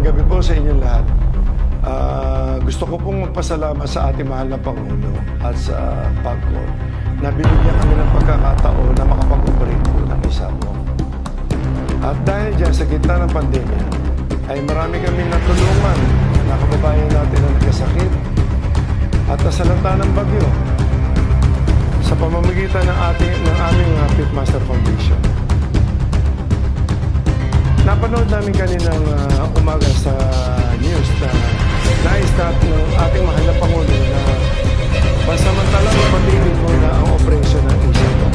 gabi po sa inyong lahat. Gusto ko pong magpasalamat sa ating mahal na Pangulo at sa PAGCOR na binigyan kami ng pagkakataon na makapag-operate po ng ISAMO. At dahil dyan sa gitna ng pandemya, ay marami kami natulungan na kababayan natin na nagkasakit at nasalanta ng bagyo sa pamamagitan ng aming Pitmaster Foundation. Napanood namin kaninang umaga sa news na na-start ng ating mahal na Pangulo na pansamantalang mapatigil muna ang operasyon ng ISAMO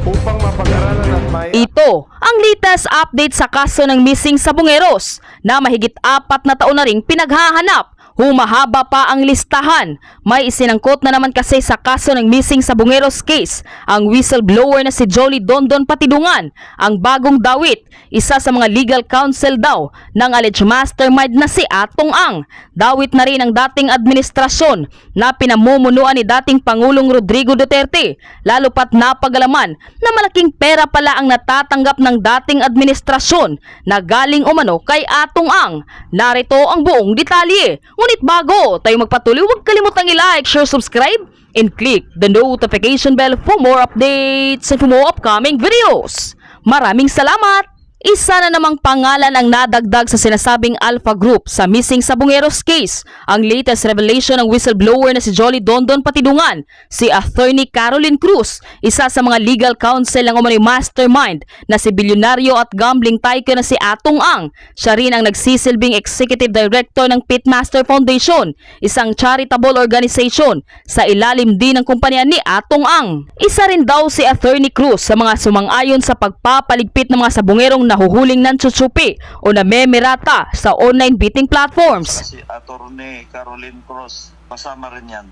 upang mapag-aralan at may... Ito ang latest update sa kaso ng missing sabongeros na mahigit 4 na taon na ring pinaghahanap. Humahaba pa ang listahan. May isinangkot na naman kasi sa kaso ng missing sabongeros case ang whistleblower na si Jolly Dondon Patidungan, ang bagong dawit, isa sa mga legal counsel daw ng alleged mastermind na si Atong Ang. Dawit na rin ang dating administrasyon na pinamumunuan ni dating Pangulong Rodrigo Duterte, lalo pat napagalaman na malaking pera pala ang natatanggap ng dating administrasyon na galing umano kay Atong Ang. Narito ang buong detalye. Ngunit bago tayo magpatuloy, huwag kalimutang i-like, share, subscribe, and click the notification bell for more updates and for more upcoming videos. Maraming salamat! Isa na namang pangalan ang nadagdag sa sinasabing Alpha Group sa missing sabongeros case. Ang latest revelation ng whistleblower na si Jolly Dondon Patidungan, si Attorney Caroline Cruz, isa sa mga legal counsel ng umano'y mastermind na si bilyonaryo at gambling tycoon na si Atong Ang. Siya rin ang nagsisilbing executive director ng Pitmaster Foundation, isang charitable organization sa ilalim din ng kumpanya ni Atong Ang. Isa rin daw si Attorney Cruz sa mga sumang-ayon sa pagpapaligpit ng mga sabongerong nahuhuling nansusupi o namemerata sa online betting platforms. Si Atty. Caroline Cruz, kasama rin yan.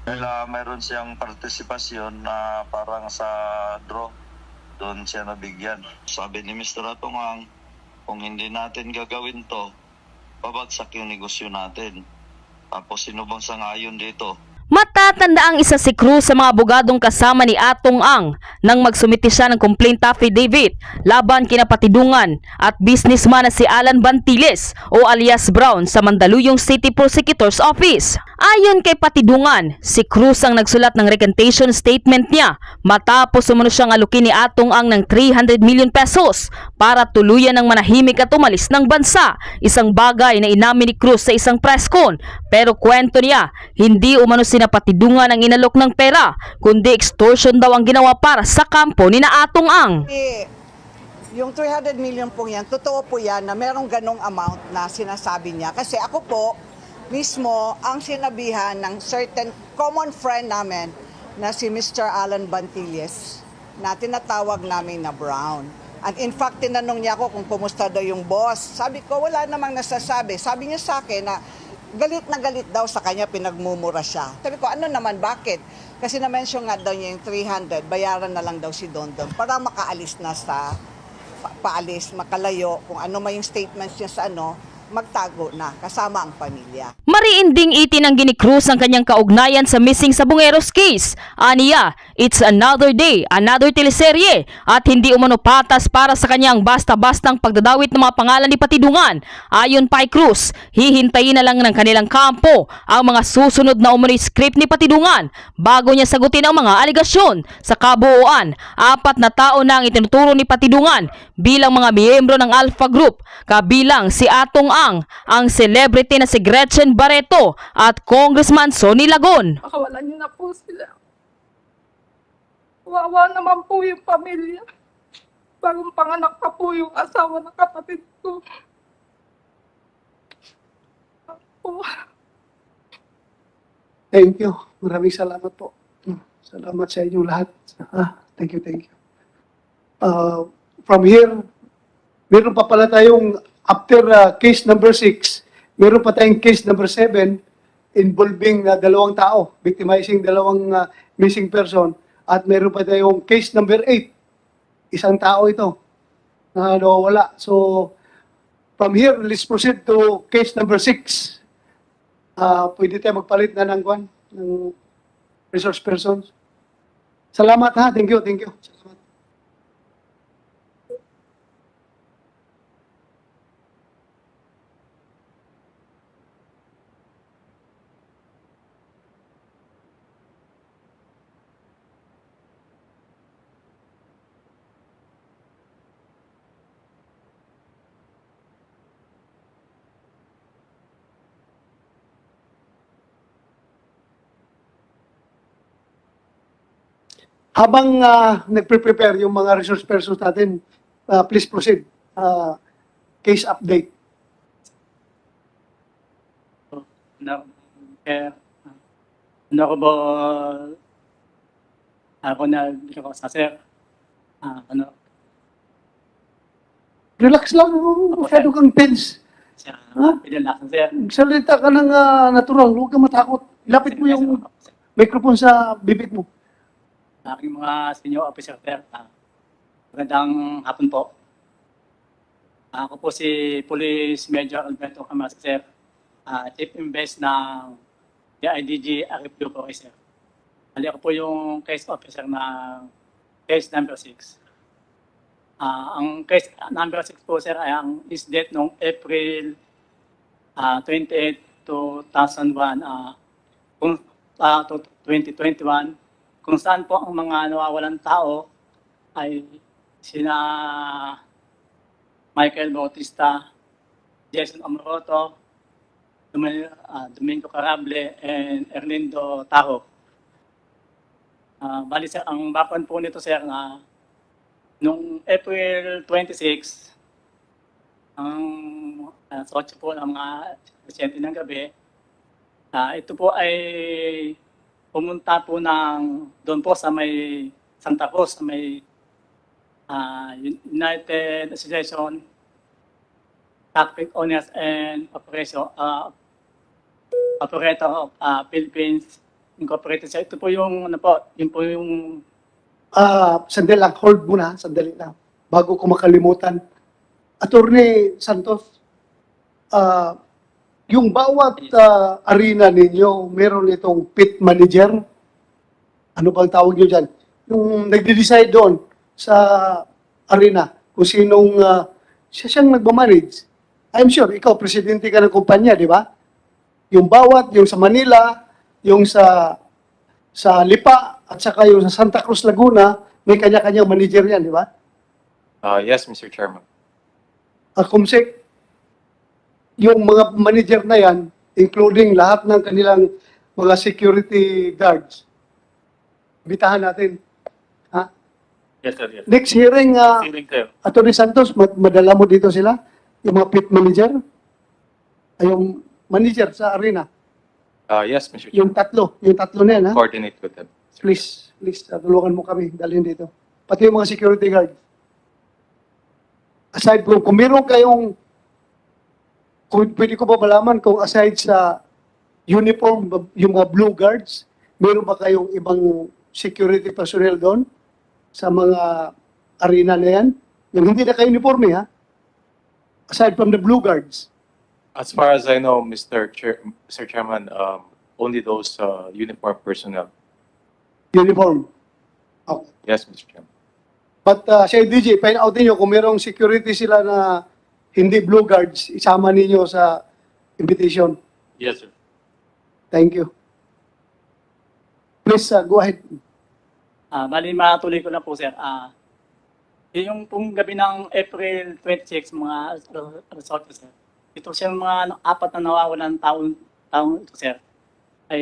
Dahil mayroon siyang partisipasyon na parang sa draw, doon siya nabigyan. Sabi ni Mr. Atongang, kung hindi natin gagawin to, babagsak yung negosyo natin. Tapos sino bang sangayon dito? Matatanda ang isa si Cruz sa mga abogadong kasama ni Atong Ang nang magsumiti siya ng complaint affidavit laban kina Patidungan at businessman na si Alan Bantiles o alias Brown sa Mandaluyong City Prosecutor's Office. Ayon kay Patidungan, si Cruz ang nagsulat ng recantation statement niya matapos umano siyang alukin ni Atong Ang ng 300 million pesos para tuluyan ng manahimik at umalis ng bansa. Isang bagay na inamin ni Cruz sa isang press con, pero kwento niya, hindi umano Patidungan ang inalok ng pera, kundi extortion daw ang ginawa para sa kampo ni na Atong Ang. Yung 300 million po yan, totoo po yan na merong ganong amount na sinasabi niya. Kasi ako po, mismo ang sinabihan ng certain common friend namin na si Mr. Alan Bantiles na tinatawag namin na Brown. And in fact, tinanong niya ako kung kumusta daw yung boss. Sabi ko, wala namang nasasabi. Sabi niya sa akin na galit na galit daw sa kanya, pinagmumura siya. Sabi ko, ano naman, bakit? Kasi na-mention nga daw niya yung 300, bayaran na lang daw si Dondon para makaalis na sa, paalis, makalayo, kung ano may yung statements niya sa magtago na kasama ang pamilya. Mariinding itinanggi ni Cruz ang kanyang kaugnayan sa missing sabongeros case. Aniya, it's another day, another teleserye at hindi umano patas para sa kanyang basta-bastang pagdadawit ng mga pangalan ni Patidungan. Ayon pa kay Cruz, hihintayin na lang ng kanilang kampo ang mga susunod na umano'y script ni Patidungan bago niya sagutin ang mga aligasyon. Sa kabuuan, 4 na tao na ang itinuturo ni Patidungan bilang mga miyembro ng Alpha Group, kabilang si Atong ang celebrity na si Gretchen Barreto at Congressman Sonny Lagon. Pakawalan niyo na po sila. Wawa naman po yung pamilya. Bagong panganak pa po yung asawa ng kapatid ko. Thank you. Maraming salamat po. Salamat sa inyong lahat. Thank you, thank you. From here, meron pa pala tayong after case number 6, meron pa tayong case number 7 involving 2 tao, victimizing 2 missing person. At meron pa tayong case number 8, isang tao ito na nawawala. So, from here, let's proceed to case number 6. Pwede tayo magpalit na ng resource persons. Salamat ha, thank you, thank you. Salamat. Habang nagpre-prepare yung mga resource persons natin, please proceed. Case update. Honorable Ronald Rosa, sir. Relax lang. Masyado kang tense. Sir, Ha? pinalasan, sir. Salita ka ng natural. Huwag kang matakot. Ilapit mo yung microphone sa bibig mo. Aking mga senior officer, sir. Magandang hapon po. Ako po si Police Major Alberto Camasa, sir. Chief Invest ng DIDG Arifio po, sir. Bali ako po yung case officer ng case number 6. Ang case number 6 po, sir, ay ang is date noong April 28, 2001 to 2021, kung saan po ang mga nawawalan tao ay sina Michael Bautista, Jason Amoroto, Domingo Carable, and Erlindo Taho. Bali, sir, ang background po nito, sir, na noong April 26, ang sa 8 po ng mga presidente ng gabi, ito po ay pumunta po doon po sa may Santa Cruz, sa may United Association Traffic Owners and Operator of Philippines Incorporated. So ito po yung, yun po yung Sandali lang. Hold muna. Sandali lang. Bago ko makalimutan. Attorney Santos, yung bawat arena ninyo, meron itong pit manager. Ano bang tawag nyo dyan? Yung nagde-decide doon sa arena kung sinong siya siyang nagmamanage. I'm sure, ikaw, presidente ka ng kumpanya, di ba? Yung bawat, yung sa Manila, yung sa Lipa, at saka yung sa Santa Cruz, Laguna, may kanya-kanyang manager yan, di ba? Yes, Mr. Chairman. Kumsek, yung mga manager na yan, including lahat ng kanilang mga security guards, bitahan natin. Ha? Yes, sir. Yes. Next hearing, Feeling clear. Atty. Santos, madala mo dito sila, yung mga pit manager, ay yung manager sa arena, Yes, Mr. Chairman. yung tatlo na yan, ha? Coordinate with them. Please, tulungan mo kami, dalhin dito. Pati yung mga security guard. Aside from, kung meron kayong, kung pwede ko ba malaman kung aside sa uniform, yung mga blue guards, meron ba kayong ibang security personnel doon sa mga arena na yan? Yung hindi na kayo uniforme, ha? Aside from the blue guards. As far as I know, Mr. Chairman, only those uniform personnel. Uniform. Okay. Yes, Mr. Chairman. But sa DJ, find out ninyo kung merong security sila na hindi blue guards, isama ninyo sa invitation. Yes, sir. Thank you. Please, go ahead. Bali, matuloy ko na po, sir. Yung pong gabi ng April 26, mga resort, sir. Ito siya mga 4 na nawawalan taong ito, sir. Ay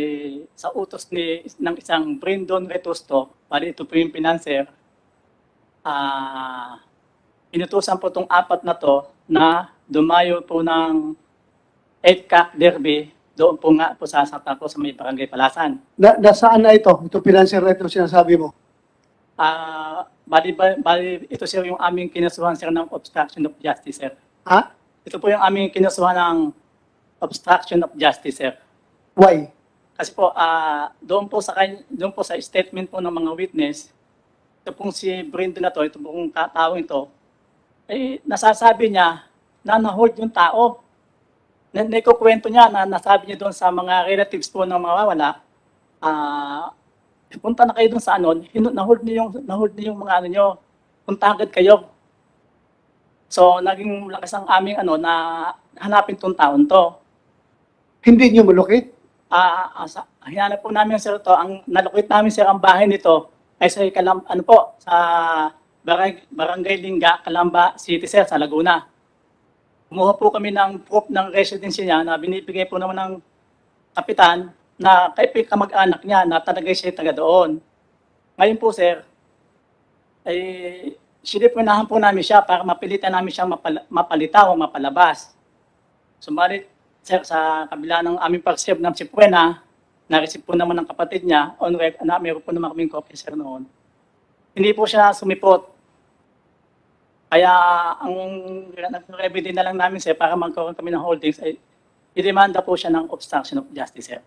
sa utos ng isang Brandon Retusto, bali ito po yung financer, inutusan po itong 4 na to na dumayo po ng 8-Cac Derby, doon po nga po sa Santa Cruz, sa may Barangay Palasan. Nasaan na ito? Ito financial right na sinasabi mo. Bali, ito sir yung aming kinasuhan, sir, ng obstruction of justice, sir. Ha? Ito po yung aming kinasuhan ng obstruction of justice, sir. Why? Kasi po, doon po sa statement po ng mga witness, ito pong si Brendo na to, ito pong tao ito, eh, nasasabi niya na na-hold yung tao. Naikukwento niya na nasabi niya doon sa mga relatives po ng mawawala, punta na kayo doon sa na-hold niyo yung mga nyo, punta agad kayo. So, naging lakas ang aming na hanapin tong taon to. Hindi nyo malukit? Hinanap po namin, sir, to. Ang nalukit namin, sir, ang bahay nito ay sa sa Barangay Linga, Calamba City, sir, sa Laguna. Kumuha po kami ng proof ng residency niya na binibigay po naman ng kapitan na kay kamag-anak niya na talaga siya taga doon. Ngayon po, sir, ay sinipunahan po namin siya para mapilitan namin siyang mapalitaw o mapalabas. Sumalit, sir, sa kabila ng aming pag-serve ng Sipuena, na-receive po naman ng kapatid niya, meron po naman kaming copy, sir, noon. Hindi po siya sumipot. Kaya ang remedy na lang namin, sir, para magkaroon kami ng holdings, ay idemanda po siya ng obstruction of justice, sir.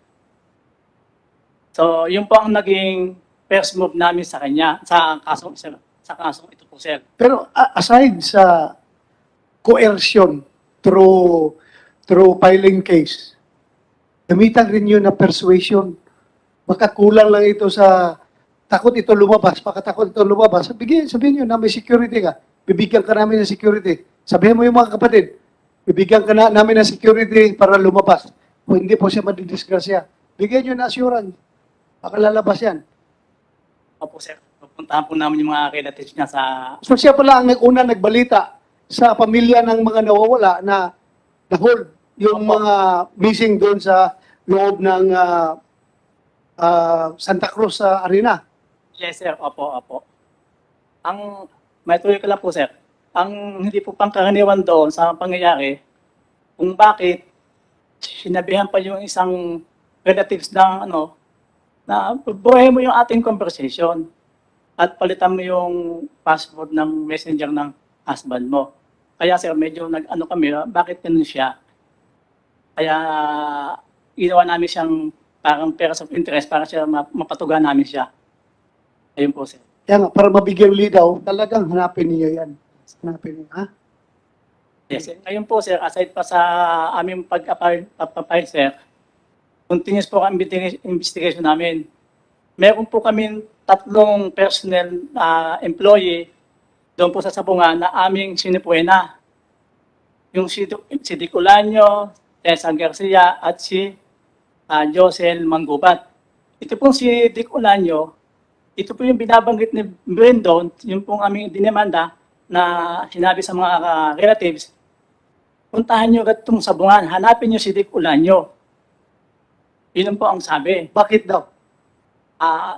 So, yun po ang naging first move namin sa kanya, sa kasong, sir, sa kasong ito po, sir. Pero aside sa coercion through filing case, gamitan rin yun na persuasion. Baka kulang lang ito sa takot ito lumabas, baka takot ito lumabas. Sabihin nyo na may security ka. Bibigyan ka namin ng security. Sabihin mo yung mga kapatid, bibigyan ka namin ng security para lumabas. Kung hindi po siya madidisgrasya, bigyan nyo na assurance. Baka lalabas yan. Opo, sir. Pupuntahan po namin yung mga relatives niya sa... So siya pala ang una nagbalita sa pamilya ng mga nawawala na na-hold yung mga missing doon sa loob ng Santa Cruz Arena. Yes, sir. Opo, opo. May tuloy ko lang po, sir. Ang hindi po pangkaraniwan doon sa pangyayari, kung bakit sinabihan pa yung isang relatives ng na buhay mo yung ating conversation at palitan mo yung password ng messenger ng husband mo. Kaya, sir, medyo kami, bakit ganun siya? Kaya ginawa namin siyang parang pairs of interest para siya mapatuga namin siya. Ayun po, sir. Kaya nga, para mabigyan lidaw, talagang hanapin niyo yan. Hanapin niyo, ha? Yes, sir. Ngayon po, sir, aside pa sa aming pag-apply, sir, continuous po ang investigation namin. Meron po kami 3 personnel employee doon po sa Sabungan na aming sinipuena. Yung si Dick Ulanyo, Tessa Garcia, at si Josel Manggubat. Ito pong si Dick Ulanyo, ito po yung binabanggit ni Brendon, yung pong aming dinemanda na sinabi sa mga relatives, puntahan nyo agad itong Sabungan, hanapin nyo si Dick Ulanyo. Yun po ang sabi. Bakit daw?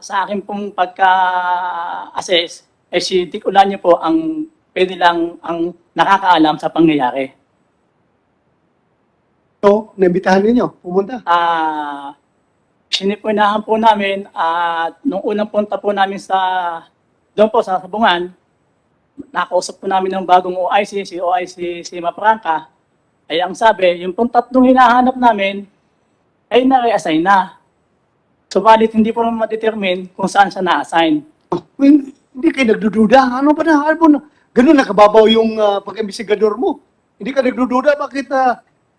Sa akin pong pagka-assess, si Dick Ulanyo po ang pwede lang ang nakakaalam sa pangyayari. So, naimbitahan ninyo, pumunta. Sinipunahan po namin at nung unang punta po namin doon po sa Sabungan, nakausap po namin ng bagong OIC, si OIC Sima Franca, ay ang sabi, yung pong 3 hinahanap namin ay na-reassign na. Subalit hindi po naman ma-determine kung saan siya na-assign. Hindi kayo nagdududa. Ano ba na? Ganun nakababaw yung pag-imbestigador mo. Hindi ka nagdududa. Bakit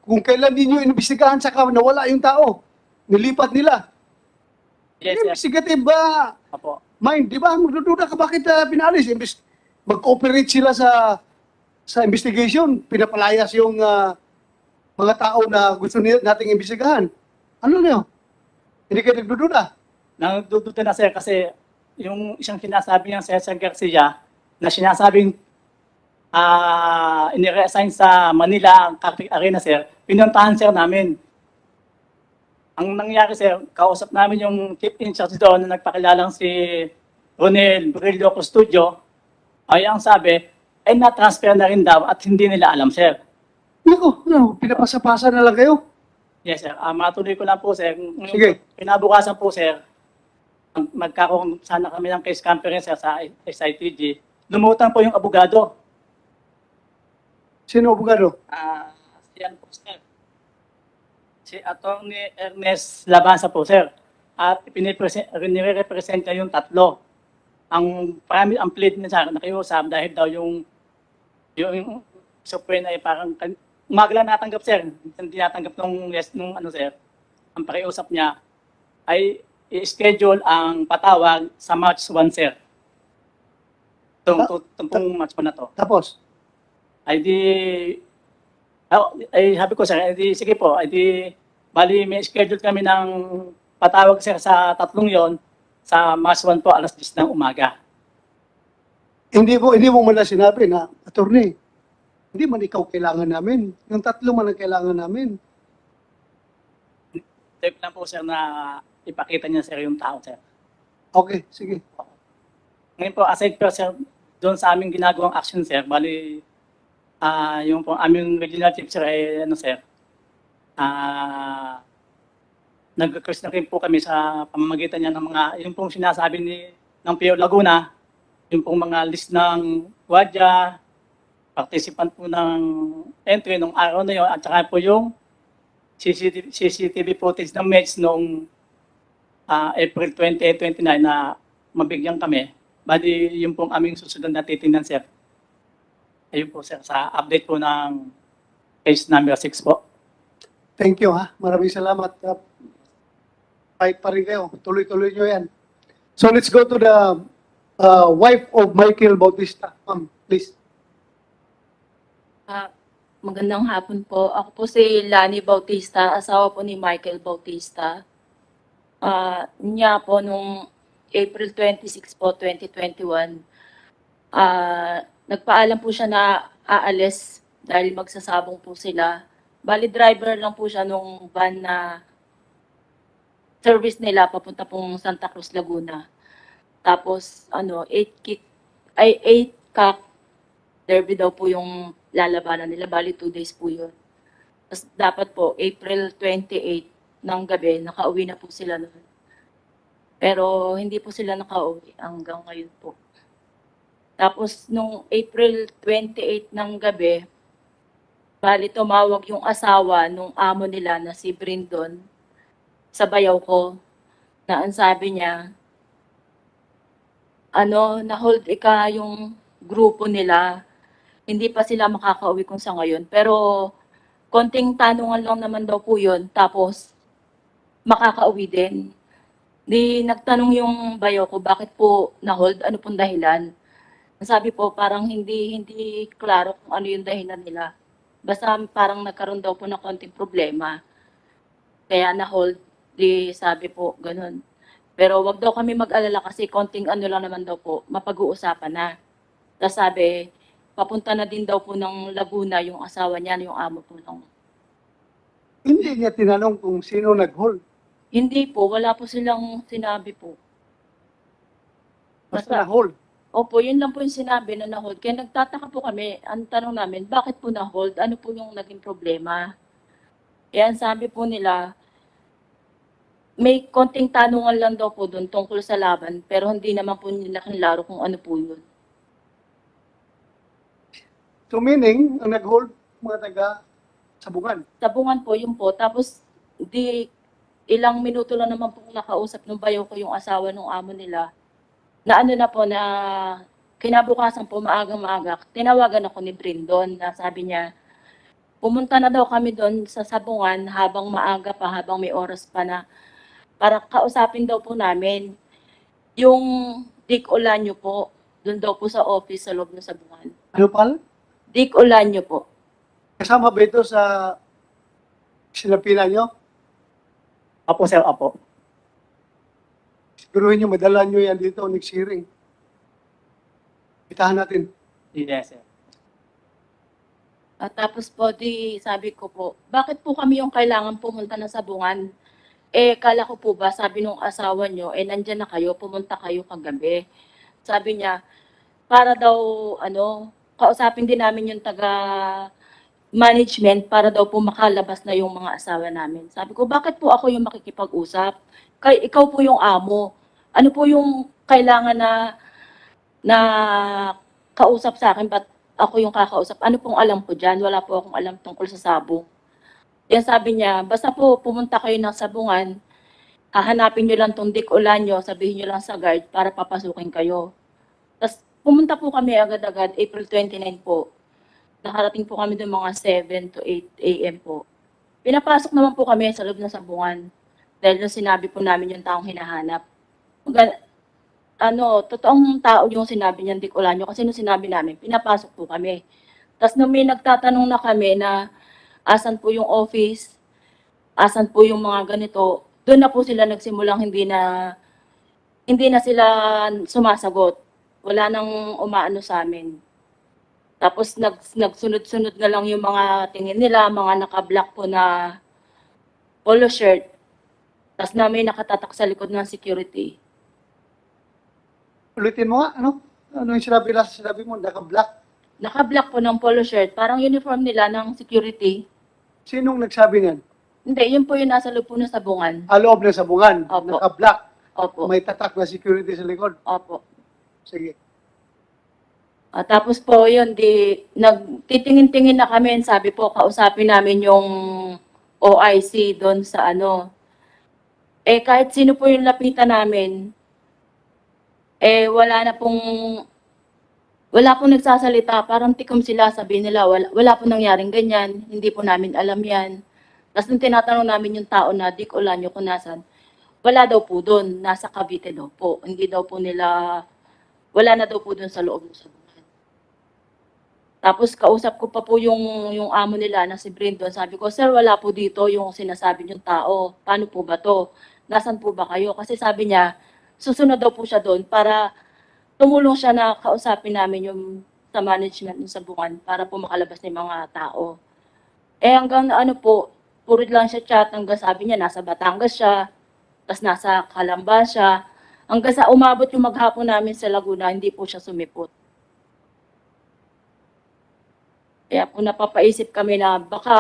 kung kailan ninyo inimbestigahan saka nawala yung tao? Nilipat nila. Yes, sir. Investigative ba? Apo. Mind, di ba? Magdududa ka bakit pinalis? Mag-cooperate sila sa investigation. Pinapalayas yung mga tao na gusto nating imbestigahan. Ano niyo? Hindi kayo nagdududa. Nagdududa na, sir, kasi yung isang sinasabi ng Cesar Garcia na sinasabing inireassign sa Manila ang Carpet Arena, sir, pinuntahan, sir, namin. Ang nangyari, sir, kausap namin yung chief in charge doon na nagpakilalang si Ronel Brillo Custodio, ay ang sabi, ay na-transfer na rin daw at hindi nila alam, sir. Naku, pinapasa-pasa na lang kayo. Yes, sir. Matuloy ko lang po, sir. Sige. Pinabukasan po, sir, magkakaroon sana kami ng case conference, sir, sa SITG. Lumutang po yung abogado. Sino abogado? Siyan po, sir. Si Atty. Ernest Labanza po, sir. At nire-represent niya yung 3. Ang plead niya sa nakiusap dahil daw yung Supreme ay parang umaga lang natanggap, sir. Hindi natanggap nung sir. Ang pakiusap niya ay i-schedule ang patawag sa March 1, sir. Itong March 1 na to. Tapos? Sabi ko, sir, sige po, bali may schedule kami ng patawag, sir, sa 3 yon sa March 1 po, alas 10 ng umaga. Hindi mo muna sinabi na, attorney, hindi man ikaw kailangan namin. Yung 3 man ang kailangan namin. Tape lang po, sir, na ipakita niya, sir, yung tao, sir. Okay, sige. Ngayon po, aside po sir, doon sa aming ginagawang action sir, bali, yung po aming regional chief sir ay ano sir, nag-request na rin po kami sa pamamagitan niya ng mga, yung pong sinasabi ng PO Laguna, yung pong mga list ng gwadya, participant po ng entry nung araw na yun, at saka po yung CCTV footage ng MEDS noong April 28, 29 na mabigyan kami. Bali, yung pong aming susunod na titingnan, sir. Ayun po, sir, sa update po ng case number 6 po. Thank you, ha. Maraming salamat. Fight pa rin kayo. Tuloy-tuloy nyo yan. So let's go to the wife of Michael Bautista. Ma'am, please. Magandang hapon po. Ako po si Lani Bautista, asawa po ni Michael Bautista. Niya po nung April 26 po, 2021, nagpaalam po siya na aalis dahil magsasabong po sila. Bali driver lang po siya nung van na service nila papunta pong Santa Cruz, Laguna. Tapos 8-cock derby daw po yung lalabanan nila. Bali 2 days po yun. Tapos dapat po April 28 ng gabi, nakauwi na po sila noon. Pero hindi po sila nakauwi hanggang ngayon po. Tapos nung April 28 ng gabi, bali tumawag yung asawa nung amo nila na si Brindon sa bayaw ko, na ang sabi niya, na-hold yung grupo nila, hindi pa sila makakauwi kung sa ngayon. Pero konting tanungan lang naman daw po yun, tapos makakauwi din. Di nagtanong yung bayaw ko, bakit po na-hold, ano pong dahilan? Sabi po, parang hindi klaro kung ano yung dahilan nila. Basta parang nagkaroon daw po ng konting problema. Kaya na-hold. Di sabi po, ganun. Pero wag daw kami mag-alala kasi konting ano lang naman daw po, mapag-uusapan na. Tapos sabi, papunta na din daw po ng Laguna yung asawa niya, yung amo po nung. Hindi niya tinanong kung sino nag-hold. Hindi po, wala po silang sinabi po. Basta na-hold. Opo, yun lang po yung sinabi na na-hold. Kaya nagtataka po kami, ang tanong namin, bakit po na-hold? Ano po yung naging problema? Kaya ang sabi po nila, may konting tanungan lang daw po doon tungkol sa laban, pero hindi naman po nila klaro kung ano po yun. So meaning, ang nag-hold, mga taga Sabungan. Sabungan po yun po. Tapos, ilang minuto lang naman po nakausap ng bayaw ko yung asawa ng amo nila. Na ano na po, na kinabukasan po, maaga-maaga, tinawagan ako ni Brindon na sabi niya, pumunta na daw kami doon sa Sabungan habang maaga pa, habang may oras pa na, para kausapin daw po namin yung Dick Olanyo po, doon daw po sa office sa loob ng Sabungan. Ano pala? Dick Olanyo po. Kasama ba ito sa sinapina nyo? Apo, sir, apo. Siguruhin nyo, madala nyo yan dito next hearing. Itahan natin. Yes, sir. At tapos po, sabi ko po, bakit po kami yung kailangan pumunta na Sabungan? Kala ko po ba, sabi nung asawa nyo, nandyan na kayo, pumunta kayo kagabi. Sabi niya, para daw, kausapin din namin yung taga-management para daw po makalabas na yung mga asawa namin. Sabi ko, bakit po ako yung makikipag-usap? Ikaw po yung amo. Ano po yung kailangan na kausap sa akin? Ba't ako yung kakausap? Ano pong alam ko dyan? Wala po akong alam tungkol sa sabong. Yan sabi niya, basta po pumunta kayo ng Sabungan, hahanapin nyo lang tong Dick Olanyo, sabihin nyo lang sa guard para papasukin kayo. Tapos pumunta po kami agad-agad, April 29 po. Nakarating po kami doon mga 7 to 8 a.m. po. Pinapasok naman po kami sa loob ng Sabungan dahil nung sinabi po namin yung taong hinahanap. Totoong tao yung sinabi niyan, Dick Olanyo, kasi nung sinabi namin, pinapasok po kami. Tapos nung may nagtatanong na kami na asan po yung office, asan po yung mga ganito, doon na po sila nagsimulang hindi na sila sumasagot. Wala nang umaano sa amin. Tapos nagsunod-sunod na lang yung mga tingin nila, mga naka-black po na polo shirt. Tapos na may nakatatak sa likod ng security. Ulitin mo nga, ano? Ano yung sinabi mo, naka-black? Naka-black po ng polo shirt. Parang uniform nila ng security. Sinong nagsabi niyan? Hindi, yun po yung nasa loob po ng sabungan. Loob ng sabungan, Opo. naka-black. Opo. May tatak na security sa likod. Opo. Sige. Tapos po yun, nagtitingin-tingin na kami. Sabi po, kausapin namin yung OIC doon sa ano. Kahit sino po yung lapitan namin, wala pong nagsasalita. Parang tikom sila, sabi nila, wala po nangyaring ganyan. Hindi po namin alam yan. Tapos nung tinatanong namin yung tao na, Dick Olanyo kung nasan, wala daw po doon. Nasa Cavite daw po. Hindi daw po nila, wala na daw po doon sa loob ng sabungan. Tapos kausap ko pa po yung amo nila na si Brindon. Sabi ko, sir, wala po dito yung sinasabi niyong tao. Paano po ba to? Nasaan po ba kayo? Kasi sabi niya, susunod daw po siya doon para tumulong siya na kausapin namin yung sa management ng sabungan para po makalabas ng mga tao. Hanggang ano po, puro lang siya chat. Hanggang sabi niya, nasa Batangas siya. Tapos nasa Calamba siya. Hanggang sa umabot yung maghapon namin sa Laguna, hindi po siya sumipot. Kaya po napapaisip kami na baka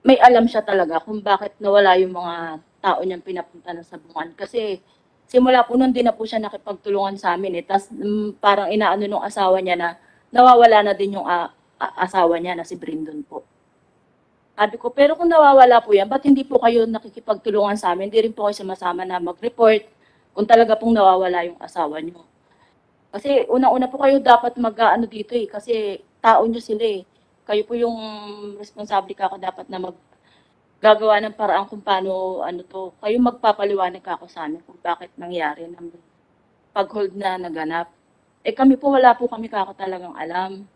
may alam siya talaga kung bakit nawala yung mga tao niyang pinapunta ng sabungan. Kasi simula po nun, di na po siya nakipagtulungan sa amin. Tapos parang inaano nung asawa niya na nawawala na din yung asawa niya na si Brindon po. Sabi ko, pero kung nawawala po yan, ba't hindi po kayo nakikipagtulungan sa amin? Hindi rin po kayo sumasama na mag-report kung talaga pong nawawala yung asawa niyo. Kasi una-una po kayo dapat mag-ano dito kasi tao nyo sila eh. Kayo po yung responsable kako dapat na gagawa ng paraan kung paano ano to. Kayo magpapaliwanag kako sa amin kung bakit nangyari ng pag-hold na naganap. Kami po wala po kami kako talagang alam.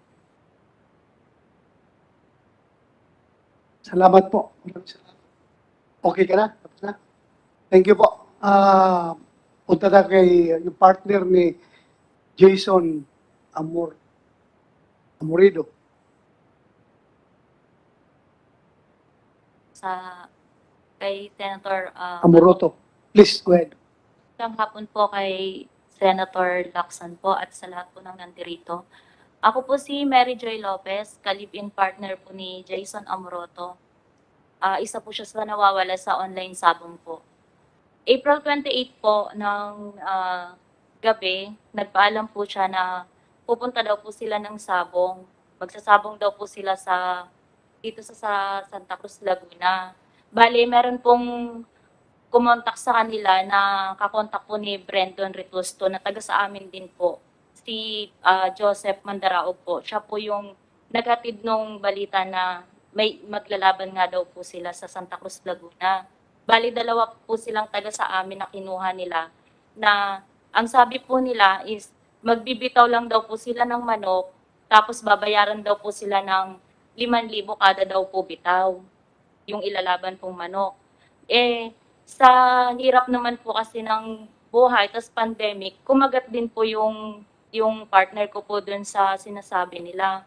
Salamat po. Maraming salamat. Okay ka na? Tapos na? Thank you po. Punta na kay yung partner ni Jason Amorido. Kay Senator Amoroto. Please, go ahead. Magandang hapon po kay Senator Lacson po at sa lahat po ng nandirito. Ako po si Mary Joy Lopez, ka-live-in partner po ni Jason Amoroto. Isa po siya sa nawawala sa online sabong po. April 28 po ng gabi, nagpaalam po siya na pupunta daw po sila ng sabong. Magsasabong daw po sila dito sa Santa Cruz, Laguna. Bale, meron pong kumontak sa kanila na kakontak po ni Brendon Retusto na taga sa amin din po. Si Joseph Mandaraog po. Siya po yung naghatid nung balita na may maglalaban nga daw po sila sa Santa Cruz, Laguna. Bali, dalawa po silang taga sa amin na kinuha nila na ang sabi po nila is magbibitaw lang daw po sila ng manok tapos babayaran daw po sila ng 5,000 kada daw po bitaw yung ilalaban pong manok. Sa hirap naman po kasi ng buhay, tas pandemic, kumagat din po yung partner ko po dun sa sinasabi nila.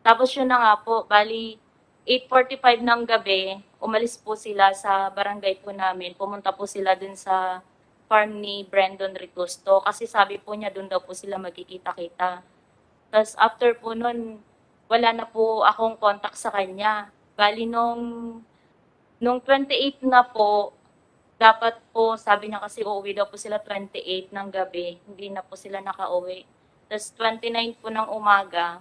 Tapos yun na nga po, bali 8:45 ng gabi, umalis po sila sa barangay po namin. Pumunta po sila dun sa farm ni Brendon Retusto kasi sabi po niya dun daw po sila magkikita-kita. Tapos after po nun, wala na po akong contact sa kanya. Bali nung 28 na po, dapat po, sabi niya kasi uuwi daw po sila 28 ng gabi, hindi na po sila nakauwi. Tapos 29 po ng umaga,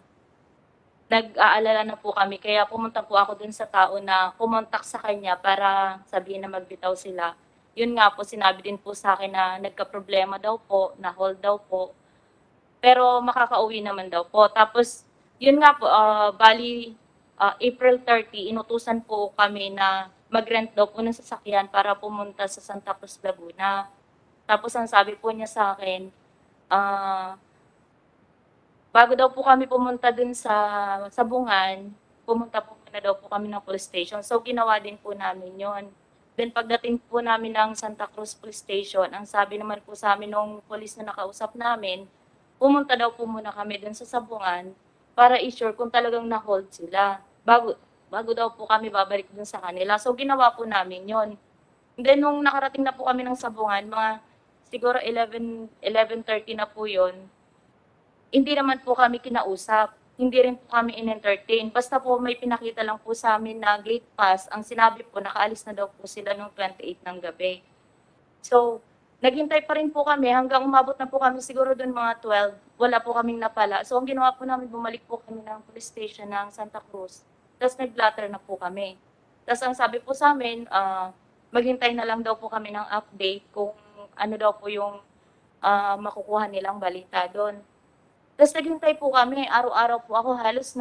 nag-aalala na po kami, kaya pumunta po ako dun sa tao na kumontak sa kanya para sabihin na magbitaw sila. Yun nga po, sinabi din po sa akin na nagka-problema daw po, na hold daw po, pero makakauwi naman daw po. Tapos, yun nga po, bali, April 30, inutusan po kami na mag-rent daw po ng sasakyan para pumunta sa Santa Cruz, Laguna. Tapos ang sabi po niya sa akin, bago daw po kami pumunta dun sa Sabungan, pumunta po muna daw po kami ng police station. So ginawa din po namin yon. Then pagdating po namin ng Santa Cruz Police Station, ang sabi naman po sa amin nung police na nakausap namin, pumunta daw po muna kami dun sa Sabungan para i-sure kung talagang na-hold sila. Bago daw po kami babalik dun sa kanila. So, ginawa po namin yon. And then, nung nakarating na po kami ng Sabungan, mga siguro 11:30 na po yun, hindi naman po kami kinausap. Hindi rin po kami in-entertain. Basta po may pinakita lang po sa amin na gate pass. Ang sinabi po, nakaalis na daw po sila noong 28 ng gabi. So, naghintay pa rin po kami hanggang umabot na po kami siguro doon mga 12. Wala po kaming napala. So, ang ginawa po namin, bumalik po kami ng police station ng Santa Cruz. Tapos nag-blatter na po kami. Tapos ang sabi po sa amin, maghintay na lang daw po kami ng update kung ano daw po yung makukuha nilang balita doon. Tapos naghintay po kami, araw-araw po ako halos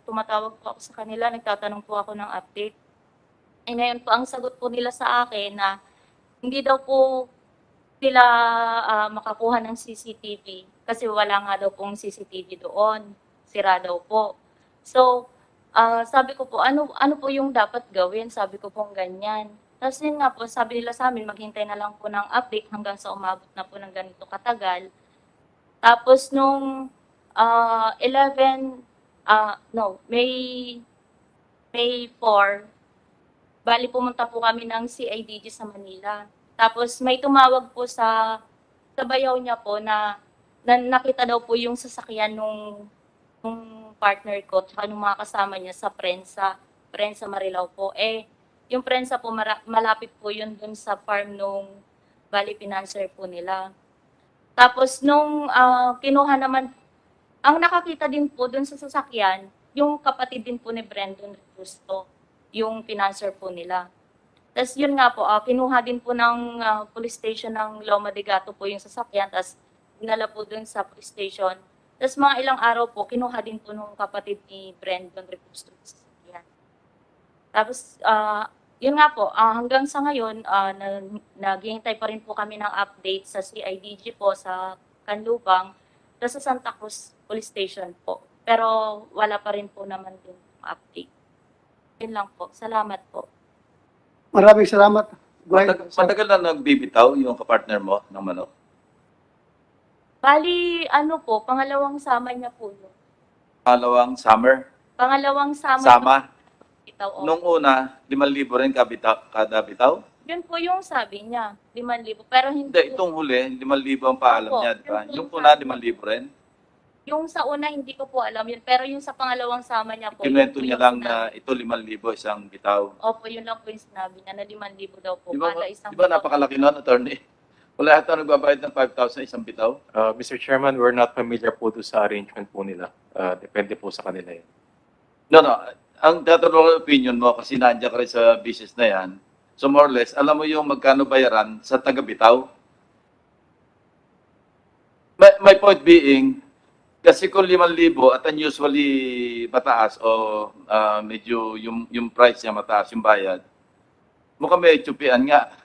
tumatawag po ako sa kanila, nagtatanong po ako ng update. Eh ngayon po ang sagot po nila sa akin na hindi daw po sila makakuha ng CCTV kasi wala nga daw pong CCTV doon, sira daw po. So, sabi ko po, ano po yung dapat gawin? Sabi ko po ganyan. Tapos yun nga po, sabi nila sa amin, maghintay na lang po ng update hanggang sa umabot na po ng ganito katagal. Tapos nung May 4, bali pumunta po kami ng CIDG sa Manila. Tapos may tumawag po sa bayaw niya po na nakita daw po yung sasakyan nung partner ko at nung mga kasama niya sa Prensa Marilao po. Yung Prensa po malapit po yun dun sa farm nung bali financer po nila. Tapos nung kinuha naman, ang nakakita din po dun sa sasakyan, yung kapatid din po ni Brandon Gusto, yung financer po nila. Tapos yun nga po, kinuha din po ng police station ng Loma de Gato po yung sasakyan, tapos dinala po dun sa police station. Tapos mga ilang araw po, kinuha din po nung kapatid ni Brandon Gusto yung sasakyan. Tapos, yun nga po, hanggang sa ngayon, naghihintay pa rin po kami ng update sa CIDG po sa Canlubang, tapos sa Santa Cruz Police Station po. Pero wala pa rin po naman din update. Yun lang po. Salamat po. Maraming salamat. Go ahead. Matagal na nagbibitaw yung kapartner mo ng manok? Bali, pangalawang sama niya po yun. Pangalawang summer? Pangalawang sama. Sama? Bitaw, Nung una, 5,000 rin kada bitaw? Yun po yung sabi niya, 5,000. Pero hindi. Hindi, itong huli, 5,000 ang paalam Opo, niya, di ba? yun po Yung yung una, sabi. 5,000 rin? Yung sa una, hindi ko po alam yun. Pero yung sa pangalawang sama niya po. Kinuwento yun po niya yung lang sinabi. na ito 5,000 isang bitaw. Opo, yun lang po yung sinabi niya, na 5,000 daw po. Di ba, Kada isang di ba napakalaki nun, attorney? Wala yata nagbabayad ng 5,000 isang bitaw? Mr. Chairman, we're not familiar po doon sa arrangement po nila. Depende po sa kanila yun. No. Ang tatanong opinion mo, kasi nandiyan ka rin sa business na yan, so more or less, alam mo yung magkano bayaran sa taga-bitaw? My point being, kasi kung 5,000 at unusually mataas o medyo yung price niya mataas, yung bayad, mukhang may tsupian nga.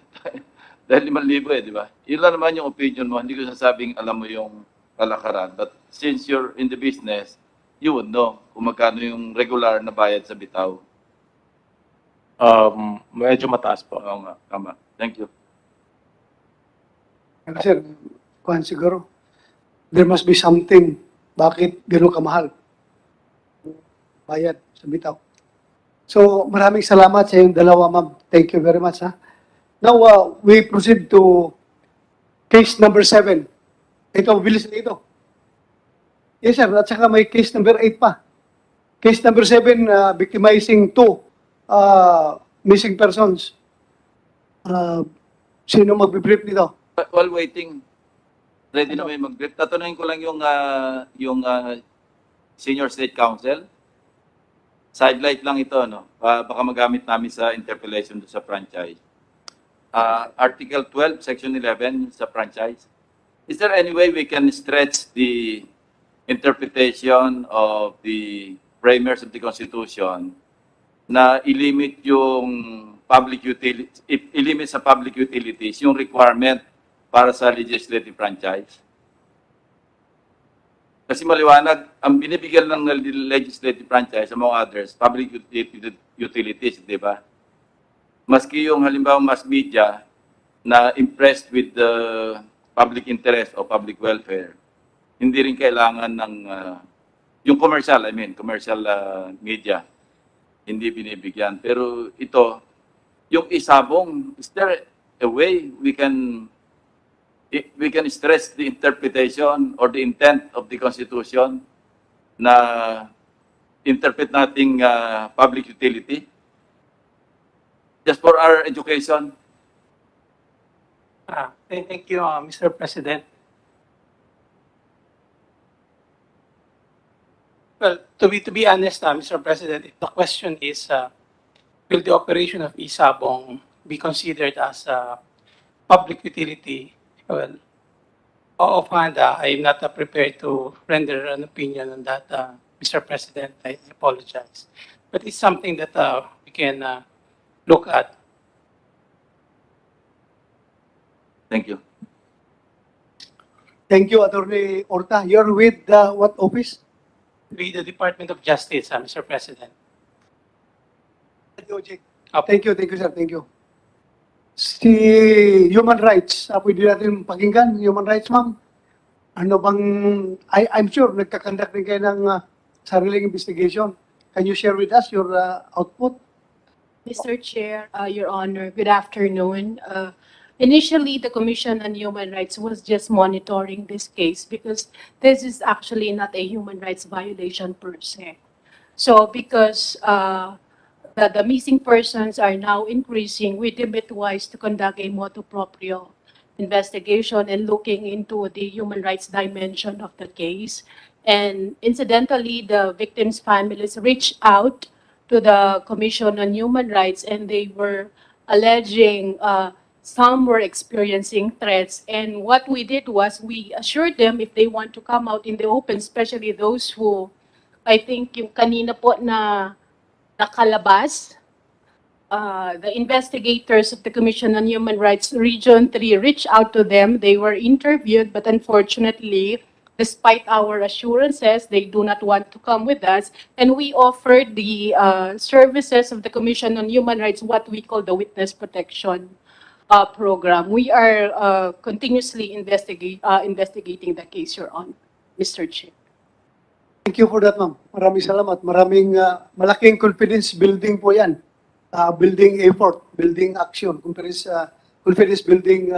Dahil 5,000 di ba? Yun lang naman yung opinion mo. Hindi ko sasabing alam mo yung kalakaran. But since you're in the business, you would know kung magkano yung regular na bayad sa bitaw. Medyo mataas po. Oo nga, tama. Thank you. Sir, kuhan siguro. There must be something. Bakit gano'n kamahal? Bayad sa bitaw. So, maraming salamat sa inyong dalawa, ma'am. Thank you very much, ha? Now, we proceed to case number 7. Ito, bilis na ito. Yes, sir. At saka may case number 8 pa. Case number 7, victimizing 2 missing persons. Sino magbibrief nito? While waiting, ready na may mag-brief. Tatanungin ko lang yung Senior State Counsel. Sidelight lang ito, no? Baka magamit namin sa interpellation sa franchise. Article 12, Section 11 sa franchise. Is there any way we can stretch the interpretation of the framers of the Constitution na ilimit yung public utility, ilimit sa public utilities yung requirement para sa legislative franchise? Kasi maliwanag, ang binibigyan ng legislative franchise, among others, public utilities, di ba? Maski yung halimbawa mass media na impressed with the public interest o public welfare, hindi rin kailangan ng, yung commercial media, hindi binibigyan. Pero ito, yung isabong, is there a way we can we can stress the interpretation or the intent of the Constitution na interpret nating public utility. Just for our education. Thank you, Mr. President. Well, to be honest, Mr. President, if the question is, will the operation of Isabong be considered as a public utility? Well, offhand, I am not prepared to render an opinion on that, Mr. President. I apologize. But it's something that we can look at. Thank you. Thank you, Attorney Orta. You're with what office? With the Department of Justice, Mr. President. Thank you, sir. Thank you. Si Human Rights, pwede natin pakinggan, Human Rights, ma'am. Ano bang, I'm sure nagkakandak rin kayo ng sariling investigation. Can you share with us your output? Mr. Chair, Your Honor, good afternoon. Initially, the Commission on Human Rights was just monitoring this case because this is actually not a human rights violation per se. So because the missing persons are now increasing, we deem it wise to conduct a motu proprio investigation and looking into the human rights dimension of the case. And incidentally, the victims' families reached out to the Commission on Human Rights and they were alleging some were experiencing threats. And what we did was we assured them if they want to come out in the open, especially those who, I think yung kanina po na nakalabas, the investigators of the Commission on Human Rights Region 3 reached out to them. They were interviewed, but unfortunately, despite our assurances, they do not want to come with us. And we offered the services of the Commission on Human Rights, what we call the witness protection program. We are continuously investigating the case, Your Honor, Mr. Chair. Thank you for that, ma'am. Maraming salamat. Maraming malaking confidence building po yan. Building effort, building action, confidence building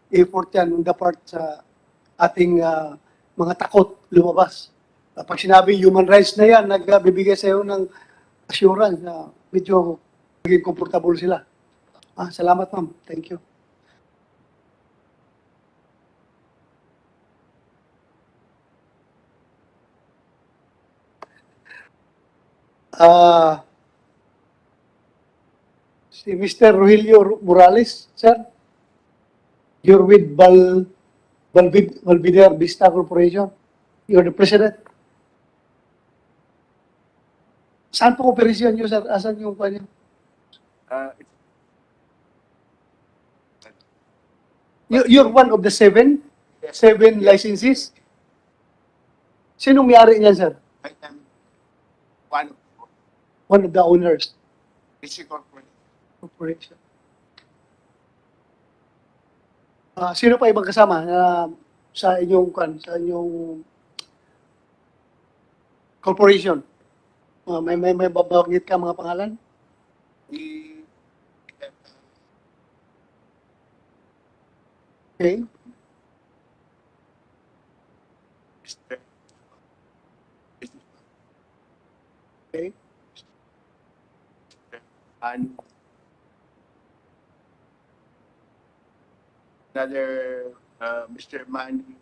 effort yan on the part sa ating mga takot lumabas. Pag sinabi human rights na yan, nagbibigay sa iyo ng assurance na medyo maging comfortable sila. Salamat, ma'am. Thank you. Si Mr. Rogelio Morales, sir. You're with Belvedere Vista Corporation. You're the president. Saan po operasyon nyo, sir? Asan yung kanya? You're one of the seven licenses? Sino may-ari niyan, sir? I am One of the owners. Busy Corporation. Sino pa ibang kasama sa inyong corporation? May babanggit ka mga pangalan? Okay. Okay. And another Mr. Manny,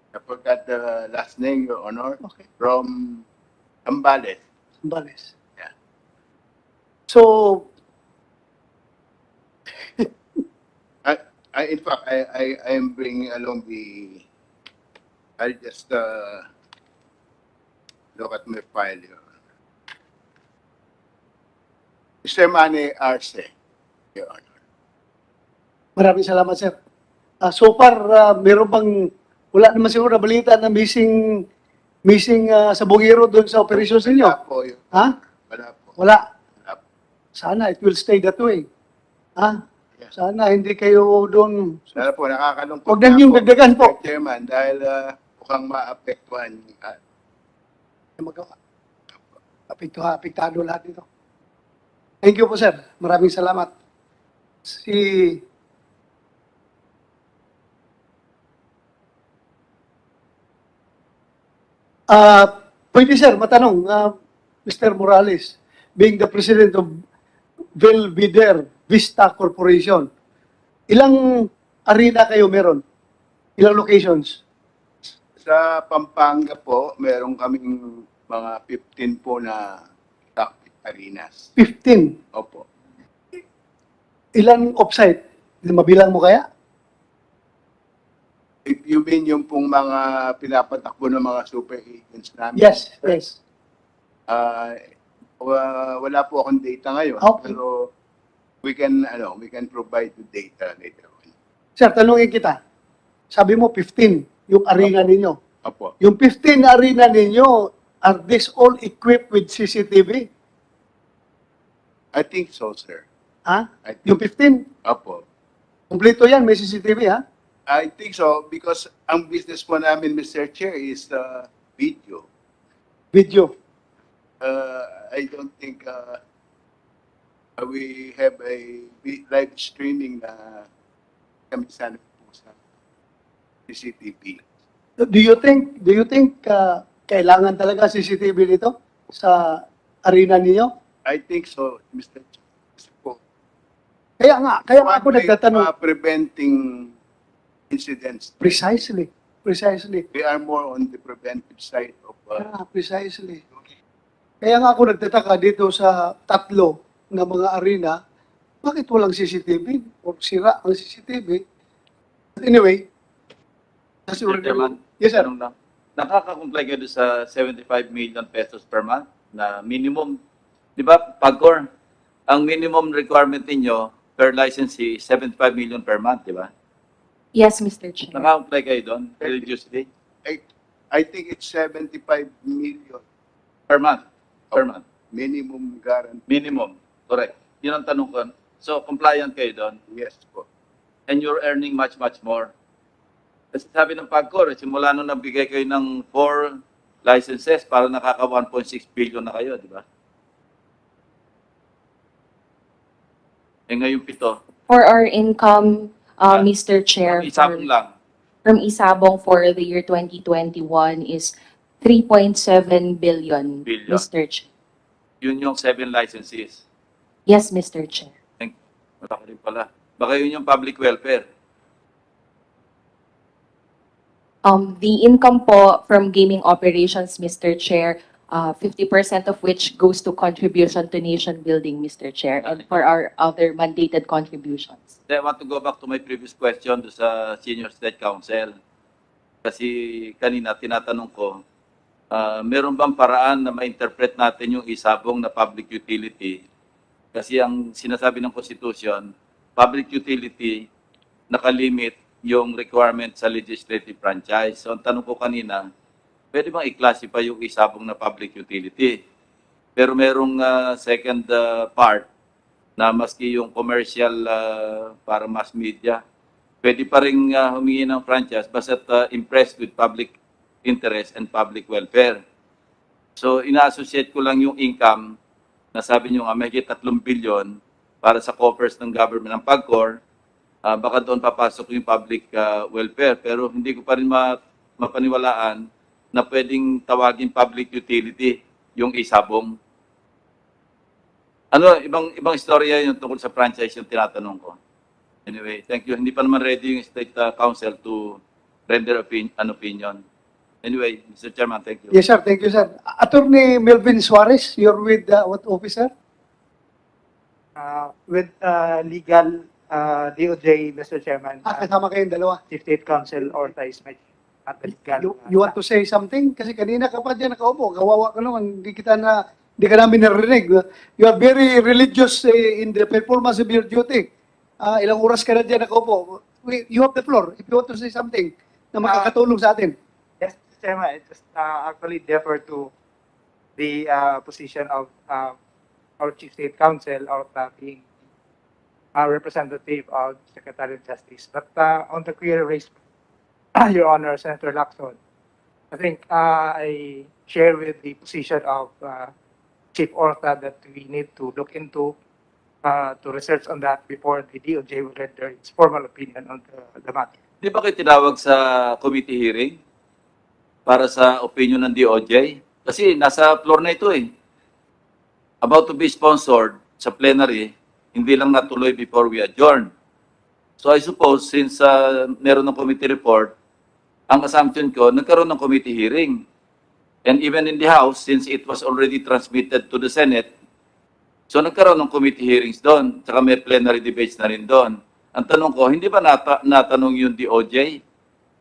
I forgot the last name, Your Honor, Okay. from Ambales. Bales. Yeah. So, In fact, I am bringing along I'll just look at my file here. Mr. Manny Arce, Your Honor. maraming salamat, sir. So far, meron bang, wala naman siguro na balita na missing sa Bungiro doon sa operasyon ninyo? Wala po yun. Ha? Wala po. Wala. Wala po. Sana it will stay that way. Ha? Yeah. Sana hindi kayo doon. Wala po, nakakalungkot. Huwag na niyong po, dagdagan po. Mr. Chairman, dahil mukhang maapektuhan. Magawa. Apektado lahat ito. Thank you po, sir. Maraming salamat. Pwede sir, matanong, Mr. Morales, being the president of Belvedere Vista Corporation, ilang arena kayo meron? Ilang locations? Sa Pampanga po, meron kaming mga 15 po na cockpit arenas. 15. Opo. Ilan offsite? Mabilang mo kaya? If you mean yung pong mga pinapatakbo ng mga super agents namin. Yes, yes. Wala po akong data ngayon, Okay. pero we can provide the data later on. Sir, tanungin kita. Sabi mo 15 yung arena ninyo. Opo. Yung 15 na arena ninyo, are these all equipped with CCTV? I think so, sir. Ha? I think, Yung 15? opo. Kompleto yan, may CCTV ha? I think so because ang business po namin, Mr. Chair, is video. Video. I don't think we have a live streaming na kami sana po sa CCTV. Do you think kailangan talaga CCTV dito sa arena niyo? I think so, Mr. Chair. Kasi po, Kaya nga ako nagtatanong. Preventing incidents. Precisely. We are more on the preventive side of Precisely. Kaya nga ako nagtataka dito sa tatlo na mga arena, bakit walang CCTV? O sira ang CCTV? Anyway, that's Mr. Chairman, yes, sir. tanong lang. Nakaka-comply kayo doon sa 75 million pesos per month na minimum. Di ba, PAGCOR, ang minimum requirement ninyo per licensee is 75 million per month, di ba? Yes, Mr. Chair. Nakaka-comply kayo doon religiously I think it's 75 million per month. Per month. minimum guarantee. Minimum. Correct. Yun ang tanong ko. So, compliant kayo doon. Yes po. And you're earning much, much more. Kasi sabi ng PAGCOR, simula nung nagbigay kayo ng 4 licenses, para nakaka 1.6 billion na kayo, di ba? Eh ngayon 7. For our income, Mr. Chair, Isabong lang. from Isabong for the year 2021 is 3.7 billion, Billion. Mr. Chair. Yun yung 7 licenses. Yes, Mr. Chair. Malaki rin pala. Baka yun yung public welfare. The income po from gaming operations, Mr. Chair, 50% of which goes to contribution to nation building, Mr. Chair, and for our other mandated contributions. I want to go back to my previous question do sa Senior State Council. Kasi kanina tinatanong ko, meron bang paraan na ma-interpret natin yung isabong na public utility? Kasi ang sinasabi ng Constitution, public utility nakalimit yung requirement sa legislative franchise. So ang tanong ko kanina, pwede bang i-classify yung isabong na public utility? Pero merong second part na maski yung commercial para mass media, pwede pa rin humingi ng franchise basta't impressed with public interest and public welfare. So ina-associate ko lang yung income na sabi nyo nga may 3 billion para sa coffers ng government ng PAGCOR, baka doon papasok yung public welfare. Pero hindi ko pa rin mapaniwalaan na pwedeng tawagin public utility yung isabong. Ano, ibang istorya yung tungkol sa franchise yung tinatanong ko. Anyway, thank you. Hindi pa naman ready yung State Council to render an opinion. Anyway, Mr. Chairman, thank you. Yes, sir. Thank you, sir. Attorney Melvin Suarez, you're with what officer? With legal DOJ, Mr. Chairman, Kasama kayong dalawa. Chief State Council authorized my at the legal. You want to say something? Kasi kanina ka pa dyan nakaupo. Kawawa ka naman. Hindi ka namin narinig. You are very religious in the performance of your duty. Ilang oras ka na dyan nakaupo. You have the floor if you want to say something na makakatulong sa atin. Yes, Mr. Chairman, I just actually defer to the position of our Chief State Counsel of being a representative of Secretary of Justice. But on the query raised, Your Honor, Senator Lacson, I think I share with the position of Chief Orta that we need to look into to research on that before the DOJ will render its formal opinion on the matter. Di ba kayo tinawag sa committee hearing? para sa opinion ng DOJ? Kasi nasa floor na ito eh. About to be sponsored sa plenary, hindi lang natuloy before we adjourn. So I suppose since meron ng committee report, ang assumption ko, nagkaroon ng committee hearing. And even in the House, since it was already transmitted to the Senate, so nagkaroon ng committee hearings doon, tsaka may plenary debates na rin doon. Ang tanong ko, hindi ba natanong yung DOJ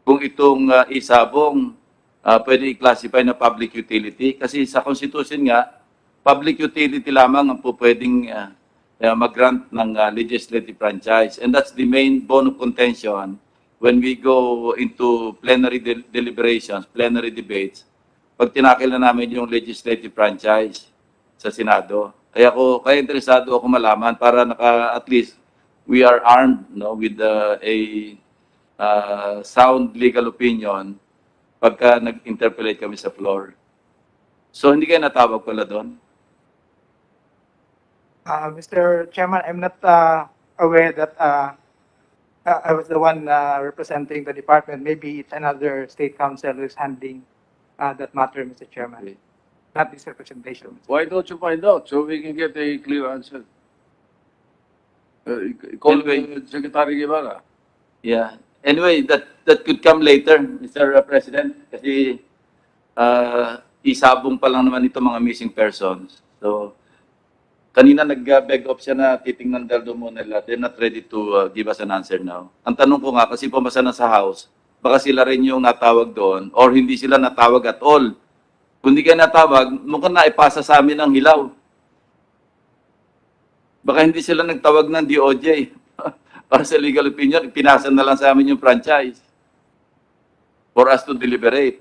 kung itong isabong pwede i-classify na public utility? Kasi sa Constitution nga, public utility lamang ang po pwedeng mag-grant ng legislative franchise. And that's the main bone of contention when we go into plenary deliberations, plenary debates, pag tinakil na namin yung legislative franchise sa Senado. Kaya interesado ako malaman para at least we are armed with a sound legal opinion pagka nag-interpolate kami sa floor. So hindi kayo natawag pala doon? Mr. Chairman, I'm not aware that I was the one representing the department. Maybe it's another state council who is handling that matter, Mr. Chairman. Okay. Not this representation. Why don't you find out so we can get a clear answer? Call Secretary Guevara. Yeah. Anyway, that could come later, Mr. President, kasi isabong pa lang naman ito mga missing persons. So, kanina nag-beg off siya na titingnan daw muna nila. They're not ready to give us an answer now. Ang tanong ko nga, kasi pumasa na sa House, baka sila rin yung natawag doon or hindi sila natawag at all. Kung hindi kayo natawag, mukhang naipasa sa amin ang hilaw. Baka hindi sila nagtawag ng DOJ para sa legal opinion, pinasa na lang sa amin yung franchise for us to deliberate.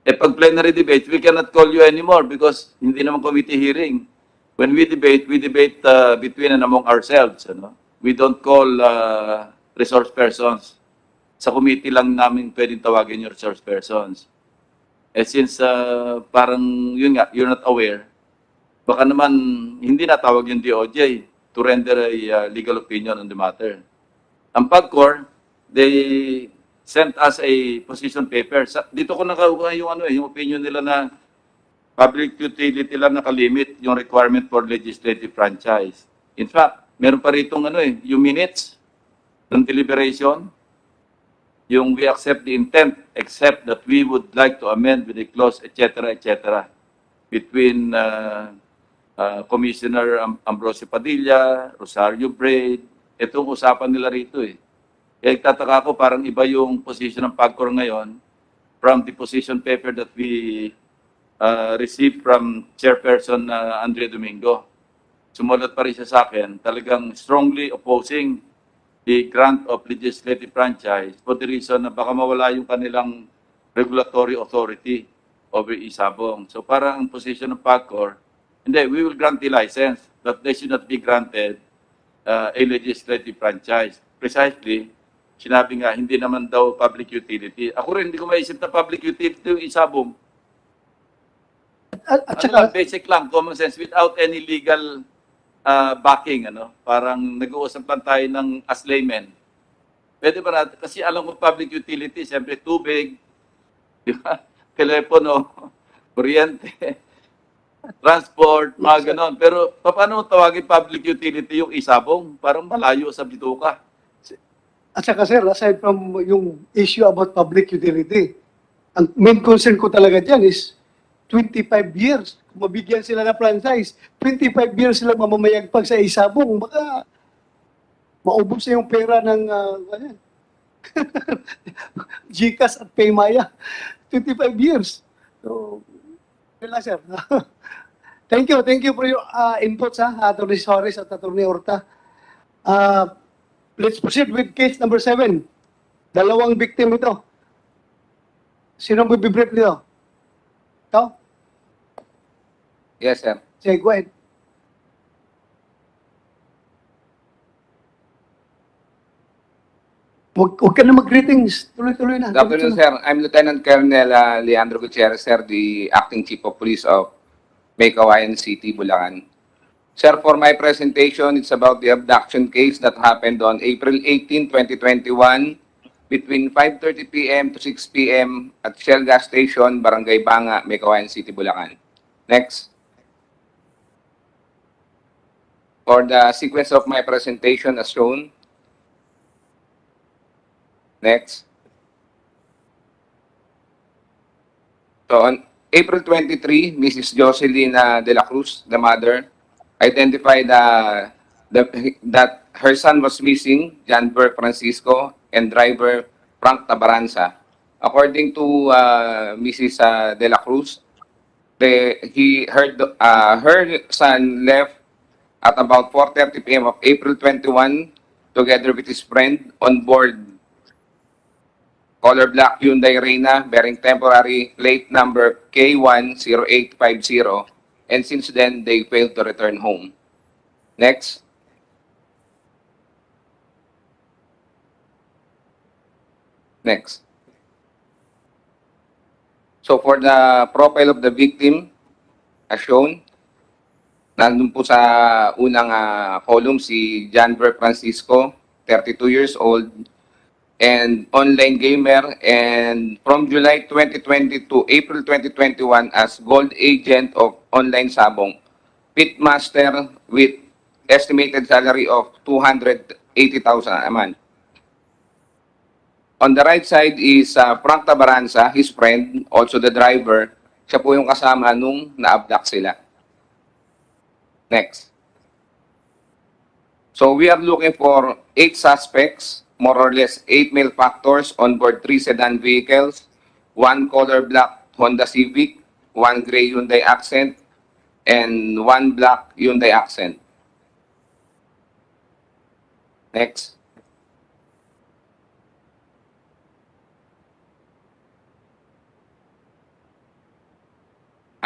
Pag plenary debate, we cannot call you anymore because hindi naman committee hearing. When we debate between and among ourselves. We don't call resource persons. Sa committee lang namin pwedeng tawagin yung resource persons. Since parang yun nga, you're not aware, baka naman hindi natawag yung DOJ to render a legal opinion on the matter. Ang PAGCOR, they sent us a position paper. Dito ko nakakuha yung yung opinion nila na public utility lang nakalimit yung requirement for legislative franchise. In fact, meron pa ritong yung minutes ng deliberation, yung we accept the intent except that we would like to amend with a clause, etc., between Commissioner Ambrosio Padilla, Rosario Braid. Itong usapan nila rito eh. Kaya nagtataka ko parang iba yung position ng PAGCOR ngayon from the position paper that we received from Chairperson Andrea Domingo. Sumulat pa rin siya sa akin, talagang strongly opposing the grant of legislative franchise for the reason na baka mawala yung kanilang regulatory authority over isabong. So parang ang position ng PAGCOR, hindi, we will grant the license, but they should not be granted a legislative franchise. Precisely, sinabi nga, hindi naman daw public utility. Ako rin, hindi ko maisip na public utility yung isabong. At saka, Basic lang, common sense, without any legal backing, parang nag-uusap lang tayo ng as laymen. Pwede ba natin? Kasi alam mo public utility, siyempre tubig, di ba? Telepono, kuryente, transport, mga ganon. Pero paano tawagin public utility yung isabong? Parang malayo sa bituka. at saka sir, aside from yung issue about public utility, ang main concern ko talaga dyan is 25 years. Kung mabigyan sila ng franchise, 25 years sila mamamayagpag sa isabong, baka maubos na yung pera ng GCash at Paymaya. 25 years. So, yun lang, sir. Thank you for your inputs, Atty. Soares at Atty. Horta. Let's proceed with case number 7. Dalawang victim ito. Sino ang bibrief nito? Ikaw? Yes, sir. Sige, go ahead. Huwag ka na mag-greetings. Tuloy-tuloy na. Good afternoon, sir. I'm Lieutenant Colonel Leandro Gutierrez, sir, the Acting Chief of Police of Maykawayan City, Bulacan. Sir, for my presentation, it's about the abduction case that happened on April 18, 2021 between 5:30 p.m. to 6 p.m. at Shell Gas Station, Barangay Banga, Mecawayan City, Bulacan. Next. For the sequence of my presentation as shown. Next. So on April 23, Mrs. Jocelyn De La Cruz, the mother, identified that her son was missing, John Burke Francisco, and driver Frank Tabaranza. According to Mrs. De La Cruz, her son left at about 4:30 p.m. of April 21 together with his friend on board color black Hyundai Reyna bearing temporary plate number K10850, and since then they failed to return home. Next. Next. So for the profile of the victim, as shown, nandun po sa unang column si John Burke Francisco, 32 years old, and online gamer, and from July 2020 to April 2021 as gold agent of online sabong, pitmaster with estimated salary of 280,000 a month. On the right side is Frank Tabaranza, his friend, also the driver. Siya po yung kasama nung na-abduct sila. Next. So we are looking for 8 suspects, more or less 8 male factors on board 3 sedan vehicles, 1 color black Honda Civic, 1 gray Hyundai Accent, and 1 black Hyundai Accent. Next.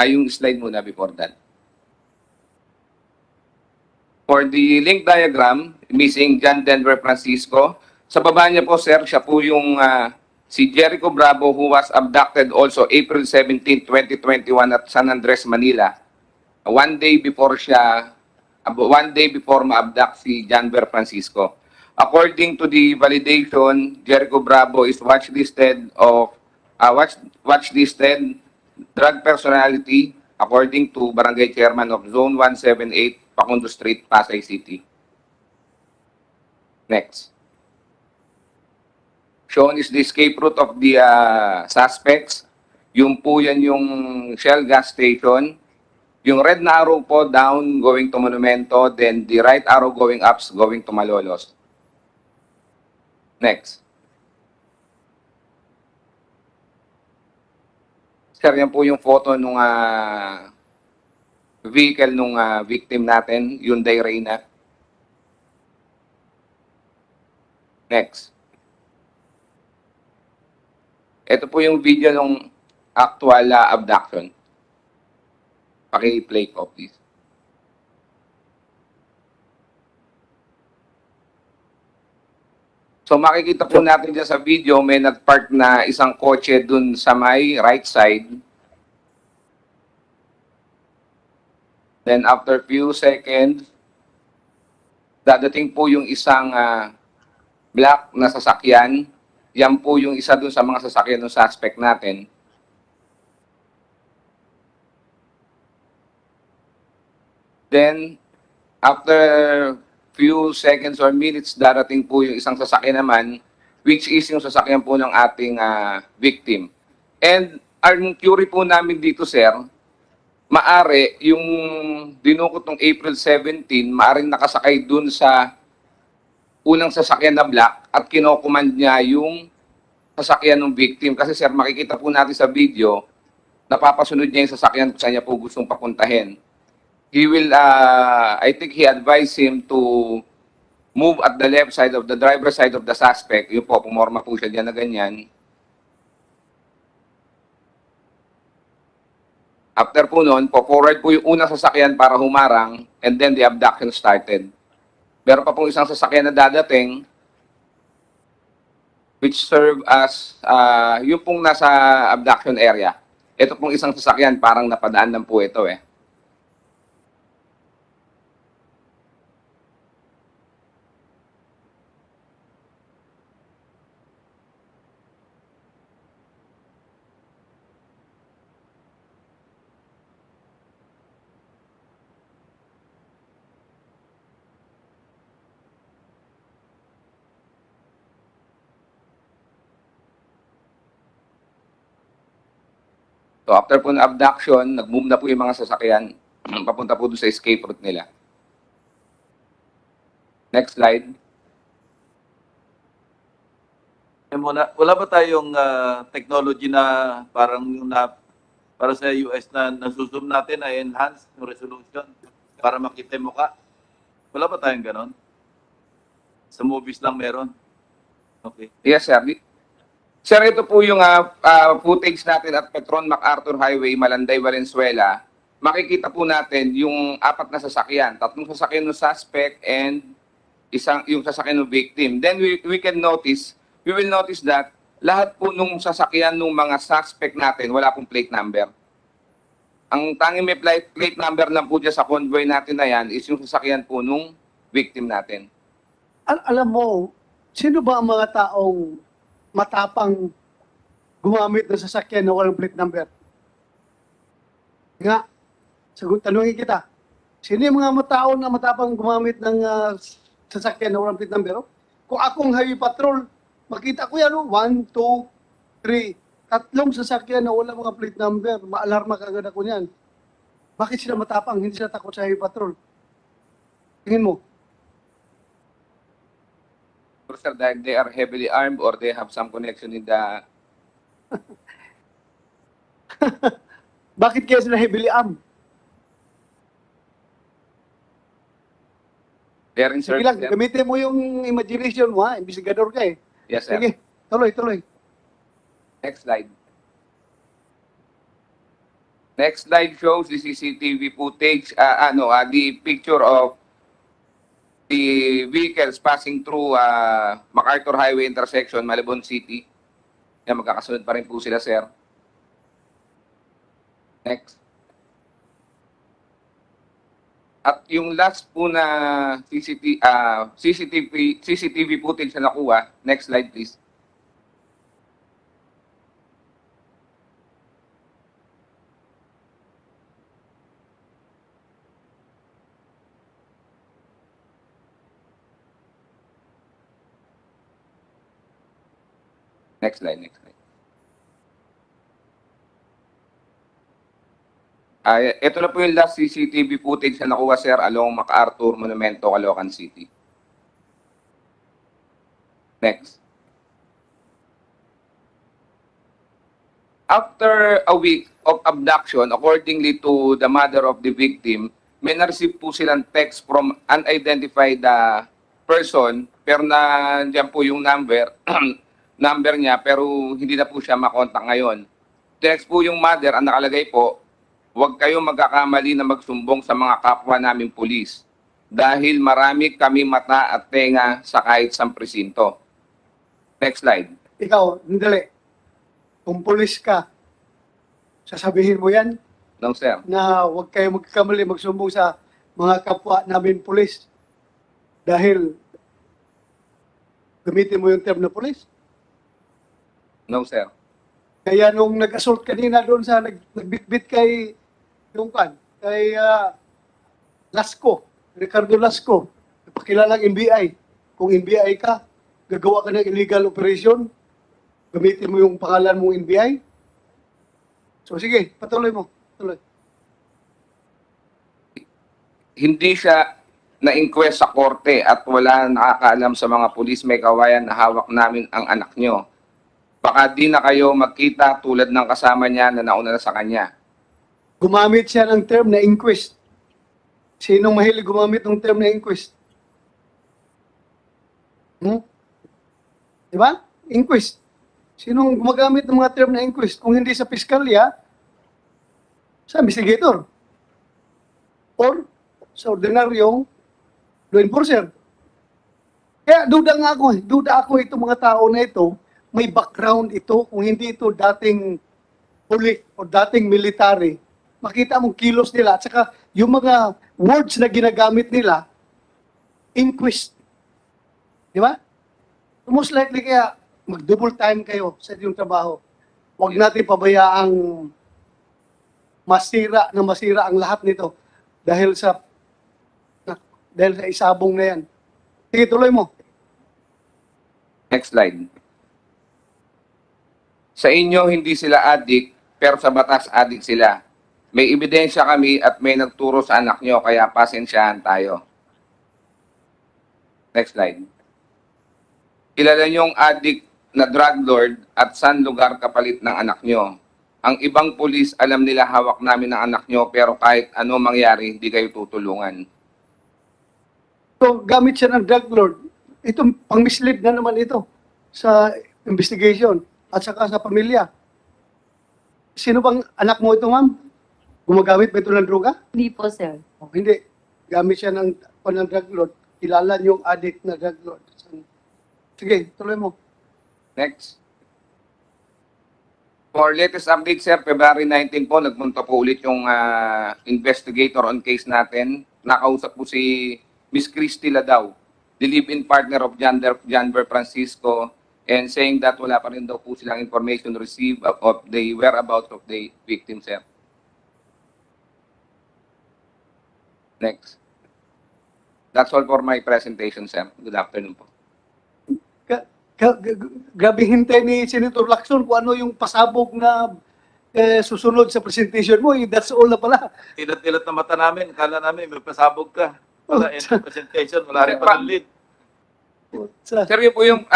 Yung slide muna before that. For the link diagram, missing John Denver Francisco. Sa baba niya po, sir, siya po yung si Jericho Bravo who was abducted also April 17, 2021 at San Andres, Manila. One day before ma-abduct si John Denver Francisco. According to the validation, Jericho Bravo is watchlisted drug personality according to Barangay Chairman of Zone 178, Pacundo Street, Pasay City. Next. Shown is the escape route of the suspects. Yung po yan yung Shell gas station. Yung red na arrow po down going to Monumento, then the right arrow going up going to Malolos. Next. Sir, yan po yung photo nung vehicle nung victim natin, Hyundai Reyna. Next. Ito po yung video nung actual abduction. Paki-play ko, please. So makikita po natin dyan sa video, may nagpark na isang kotse dun sa may right side. Then after few seconds, dadating po yung isang black na sasakyan. Yan po yung isa dun sa mga sasakyan ng suspect natin. Then, after few seconds or minutes, darating po yung isang sasakyan naman, which is yung sasakyan po ng ating victim. And ang query po namin dito, sir, maari yung dinukot ng April 17, maaring nakasakay dun sa unang sasakyan na black at kinocommand niya yung sasakyan ng victim. Kasi sir, makikita po natin sa video, napapasunod niya yung sasakyan kung saan niya po gustong papuntahin. He will, I think he advised him to move at the left side of the driver's side of the suspect. Yun po, pumorma po siya dyan na ganyan. After po noon, forward po yung unang sasakyan para humarang, and then the abduction started. Meron pa pong isang sasakyan na dadating, which serve as, yung pong nasa abduction area. Ito pong isang sasakyan, parang napadaan lang po ito eh. So after po ng abduction, nag-move na po yung mga sasakyan papunta po doon sa escape route nila. Next slide. Wala ba tayong technology na parang yung para sa US na nasuzoom natin ay enhance yung resolution para makita yung mukha? Wala ba tayong ganon? Sa movies lang meron. Okay. Yes, sir. Sir, ito po yung footage natin at Petron MacArthur Highway, Malanday, Valenzuela. Makikita po natin yung 4 na sasakyan. 3 sasakyan ng suspect and yung sasakyan ng victim. Then we will notice that lahat po nung sasakyan ng mga suspect natin, wala pong plate number. Ang tanging may plate number lang po dyan sa convoy natin na yan is yung sasakyan po nung victim natin. Alam mo, sino ba ang mga taong matapang gumamit ng sasakyan na walang plate number? Nga, tanungin kita, sino yung mga tao na matapang gumamit ng sasakyan na walang plate number? Kung akong highway patrol, makita ko yan, 1, 2, 3, 3 sasakyan na walang mga plate number, maalarma kagad ako niyan. Bakit sila matapang? Hindi sila takot sa highway patrol. Tingin mo? Sir, dahil they are heavily armed or they have some connection in the... Bakit kaya sila heavily armed? They are in Sige search, lang, sir. gamitin mo yung imagination mo, ha? Investigador ka eh. Yes, sir. Sige, tuloy. Next slide. Next slide shows the CCTV footage, the picture of the vehicles passing through MacArthur Highway intersection, Malabon City. Yan, magkakasunod pa rin po sila, sir. Next. At yung last po na CCTV footage na nakuha, next slide please. Next slide. Ito na po yung last CCTV footage na nakuha, sir, along MacArthur Monumento, Caloocan City. Next. After a week of abduction, accordingly to the mother of the victim, may na-receive po silang text from unidentified person, pero nandiyan po yung number niya, pero hindi na po siya makontak ngayon. Text po yung mother, ang nakalagay po, huwag kayong magkakamali na magsumbong sa mga kapwa naming pulis dahil marami kami mata at tenga sa kahit sa presinto. Next slide. Ikaw, hindi. Kung pulis ka, sasabihin mo yan No, sir. na huwag kayo magkamali magsumbong sa mga kapwa namin pulis dahil gamitin mo yung term na pulis. No, sir. Kaya nung nag-assault kanina doon sa nagbitbit kay Lasco, Ricardo Lasco, napakilalang NBI. Kung NBI ka, gagawa ka ng illegal operation, gamitin mo yung pangalan mong NBI. So sige, patuloy mo. Tuloy. Hindi siya na-inquest sa korte at wala nakakaalam sa mga pulis may kawayan na hawak namin ang anak nyo. Baka di na kayo magkita tulad ng kasama niya na nauna na sa kanya. Gumamit siya ng term na inquest. Sinong mahilig gumamit ng term na inquest? Diba? Inquest. Sinong gumagamit ng mga term na inquest? Kung hindi sa piskalya, sa investigator. Or sa ordinaryong law enforcer. Kaya duda ako itong mga tao na ito, may background ito, kung hindi ito dating pulik o dating military, makita mong kilos nila at saka yung mga words na ginagamit nila, inquest. Di ba? Most likely kaya mag-double time kayo sa inyong trabaho. Huwag natin pabayaang masira ang lahat nito dahil sa isabong na yan. Sige, tuloy mo. Next slide. Sa inyo, hindi sila addict, pero sa batas adik sila. May ebidensya kami at may nagturo sa anak nyo, kaya pasensyahan tayo. Next slide. Kilala niyong adik na drug lord at saan lugar kapalit ng anak nyo. Ang ibang pulis, alam nila hawak namin ng anak nyo, pero kahit ano mangyari, hindi kayo tutulungan. So, gamit siya ng drug lord. Ito, pang-mislead na naman ito sa investigation at saka sa pamilya. Sino bang anak mo ito, ma'am? Gumagamit ba ito ng droga? Hindi po, sir. O, hindi. Gamit siya ng drug lord. Kilala niyong addict na drug lord. Sige, tuloy mo. Next. For latest update, sir, February 19 po, nagpunta po ulit yung investigator on case natin. Nakausap po si Miss Christy Ladaw, the live-in partner of Janber Francisco, and saying that wala pa rin daw po silang information received of the whereabouts of the victim, sir. Next. That's all for my presentation, sir. Good afternoon po. Grabe hintay ni Senator Lacson kung ano yung pasabog na susunod sa presentation mo. That's all na pala. Tilat-tilat na mata namin. Kala namin may pasabog ka. Wala in presentation. Wala rin pa ng lead. Sir, yun po yung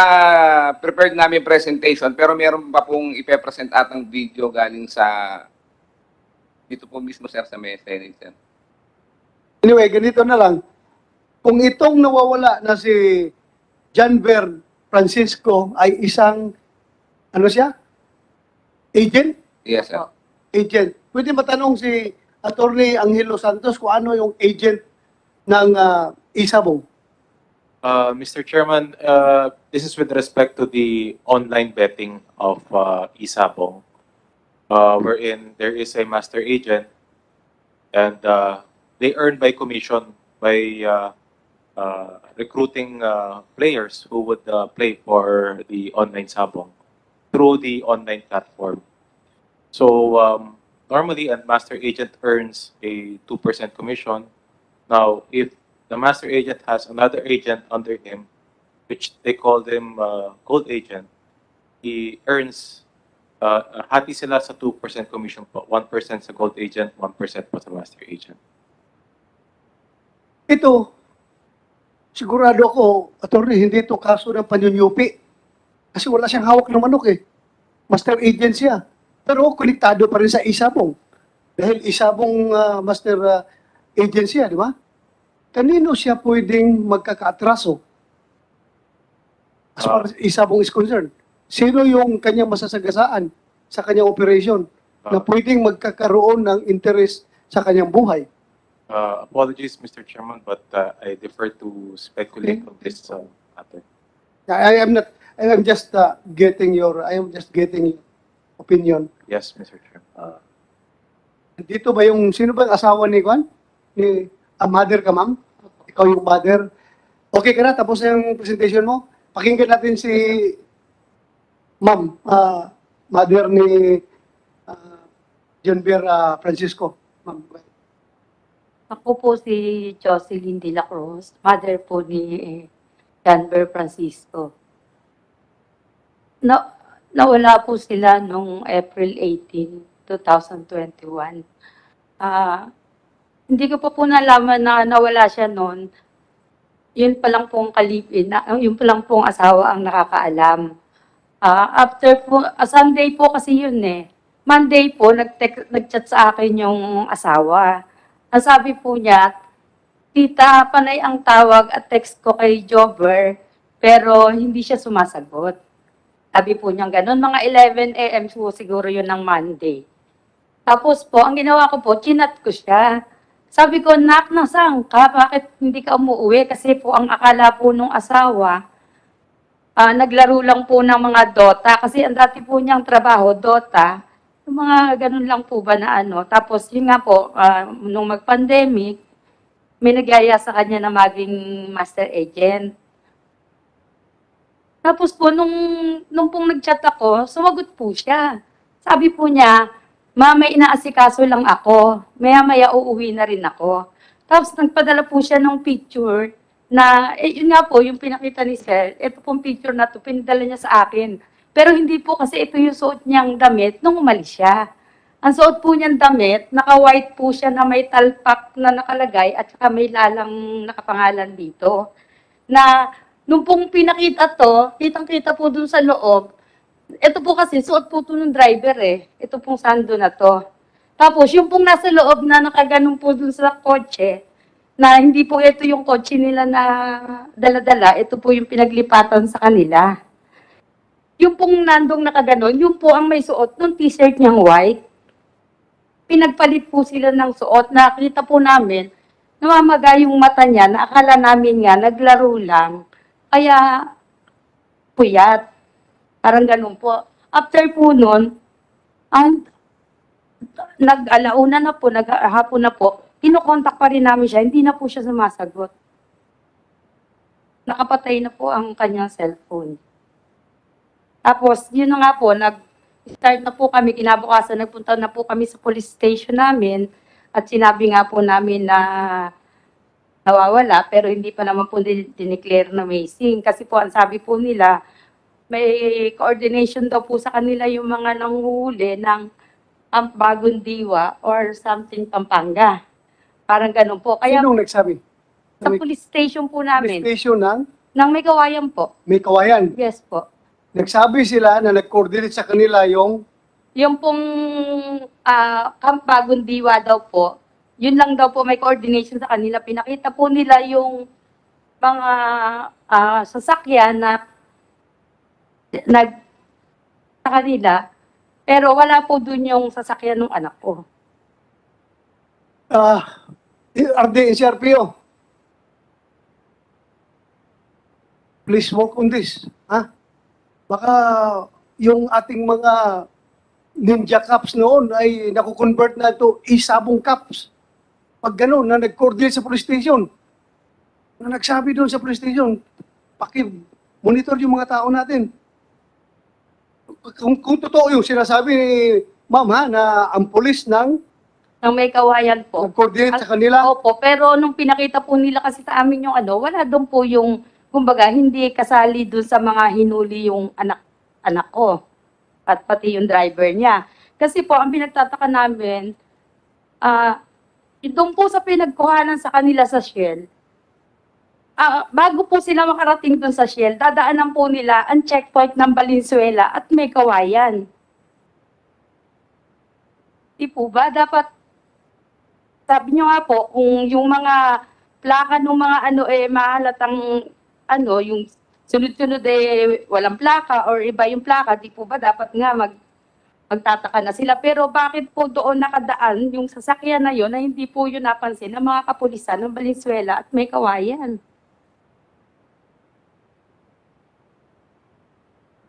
prepared namin presentation, pero meron pa pong ipepresent atang video galing sa dito po mismo, sir, sa may Senate, sir. Anyway, ganito na lang. Kung itong nawawala na si Janber Francisco ay isang, ano siya? Agent? Yes, sir. Agent. Pwede matanong si Attorney Angelo Santos kung ano yung agent ng Isabong? Mr. Chairman, this is with respect to the online betting of Isabong, wherein there is a master agent and they earn by commission by recruiting players who would play for the online Sabong through the online platform. So normally, a master agent earns a 2% commission. Now, if the master agent has another agent under him, which they call them gold agent, he earns hati sila sa 2% commission po. 1% sa gold agent, 1% po sa master agent. Ito, sigurado ako, attorney, hindi ito kaso ng panyunyupi. Kasi wala siyang hawak ng manok eh. Master agent siya. Pero konektado pa rin sa Isabong. Dahil Isabong master agent siya, di ba? Kanino siya pwedeng magkakaatraso? As far as Isabong is concerned. Sino yung kanyang masasagasaan sa kanyang operation na pwedeng magkakaroon ng interest sa kanyang buhay? Apologies, Mr. Chairman, but I defer to speculate on this matter. I am just getting your opinion. Yes, Mr. Chairman. Dito ba yung, sino ba ang asawa ni Juan? Ni mother ka, ma'am? Ikaw yung mother. Okay ka na? Tapos na yung presentation mo? Pakinggan natin si ma'am, mother ni Janber Francisco. Ma'am. Ako po si Jocelyn de la Cruz, mother po ni Janber Francisco. Nawala po sila noong April 18, 2021. Hindi ko pa po nalaman na nawala siya noon. Yun pa lang pong kalipin, yun pa lang pong asawa ang nakakaalam. After po, Sunday po kasi yun eh. Monday po, nag-chat sa akin yung asawa. Ang sabi po niya, tita, panay ang tawag at text ko kay Jobber, pero hindi siya sumasagot. Sabi po niya gano'n, mga 11 a.m. po siguro yun ng Monday. Tapos po, ang ginawa ko po, chinat ko siya. Sabi ko, nak, nasaan ka? Bakit hindi ka umuwi? Kasi po, ang akala po nung asawa, naglaro lang po ng mga Dota. Kasi ang dati po niyang trabaho, Dota. Yung mga ganun lang po ba na ano. Tapos yun nga po, nung mag-pandemic, may nagyaya sa kanya na maging master agent. Tapos po, nung pong nag-chat ako, sumagot po siya. Sabi po niya, ma, may inaasikaso lang ako. Maya-maya uuwi na rin ako. Tapos nagpadala po siya ng picture na, yun nga po, yung pinakita ni Sir, ito pong picture na to, pinadala niya sa akin. Pero hindi po kasi ito yung suot niyang damit nung umalis siya. Ang suot po niyang damit, naka-white po siya na may talpak na nakalagay at saka may lalang nakapangalan dito. Na nung pong pinakita to, kitang-kita po dun sa loob, ito po kasi, suot po ito ng driver eh. Ito pong sando na to. Tapos, yung pong nasa loob na nakaganon po dun sa kotse, na hindi po ito yung kotse nila na dala-dala, ito po yung pinaglipatan sa kanila. Yung pong nandong nakaganon, yung po ang may suot ng t-shirt niyang white. Pinagpalit po sila ng suot. Nakita po namin, namamaga yung mata niya, na akala namin nga, naglaro lang. Kaya, puyat. Parang ganun po. After po nun, nag-alauna na po, naghapon na po, kinokontak pa rin namin siya, hindi na po siya sumasagot. Nakapatay na po ang kanyang cellphone. Tapos, yun na nga po, nag-start na po kami, kinabukasan, nagpunta na po kami sa police station namin, at sinabi nga po namin na nawawala, pero hindi pa naman po dineclare na missing. Kasi po, ang sabi po nila, may coordination daw po sa kanila yung mga nanguhuli ng Bagong Diwa or something Pampanga. Parang ganun po. Kaya Sinong nagsabi? sa police station po namin, Police station ng nang may kawayan po. May Kawayan. Yes po. Nagsabi sila na nag-coordinate sa kanila yung Yung pong Camp Bagong Diwa daw po, yun lang daw po may coordination sa kanila. Pinakita po nila yung mga sasakyan na sa kanila, pero wala po dun yung sasakyan ng anak ko. RD NCRPO. Please work on this. Ha? Baka yung ating mga ninja cops noon ay nakukonvert na ito isabong cops. Pag gano'n, na nag-coordinate sa police station, na nagsabi doon sa police station, paki-monitor yung mga tao natin. Kung totoo yung sinasabi ni ma'am ha, na ang police ng Nang may kawayan po. nag-coordinate sa kanila, Opo, pero nung pinakita po nila kasi sa amin yung wala doon po yung, kumbaga, hindi kasali doon sa mga hinuli yung anak ko. At pati yung driver niya. Kasi po, ang pinagtataka namin, doon po sa pinagkuhanan sa kanila sa Shell, bago po sila makarating doon sa Shell, dadaanan po nila ang checkpoint ng Valenzuela at may kawayan. Di po ba? Dapat, sabi nyo nga po, kung yung mga plaka ng mga mahalatang yung sunod-sunod walang plaka or iba yung plaka, di po ba dapat nga magtataka na sila. Pero bakit po doon nakadaan yung sasakyan na yun na hindi po yun napansin ng mga kapulisan ng Valenzuela at may kawayan?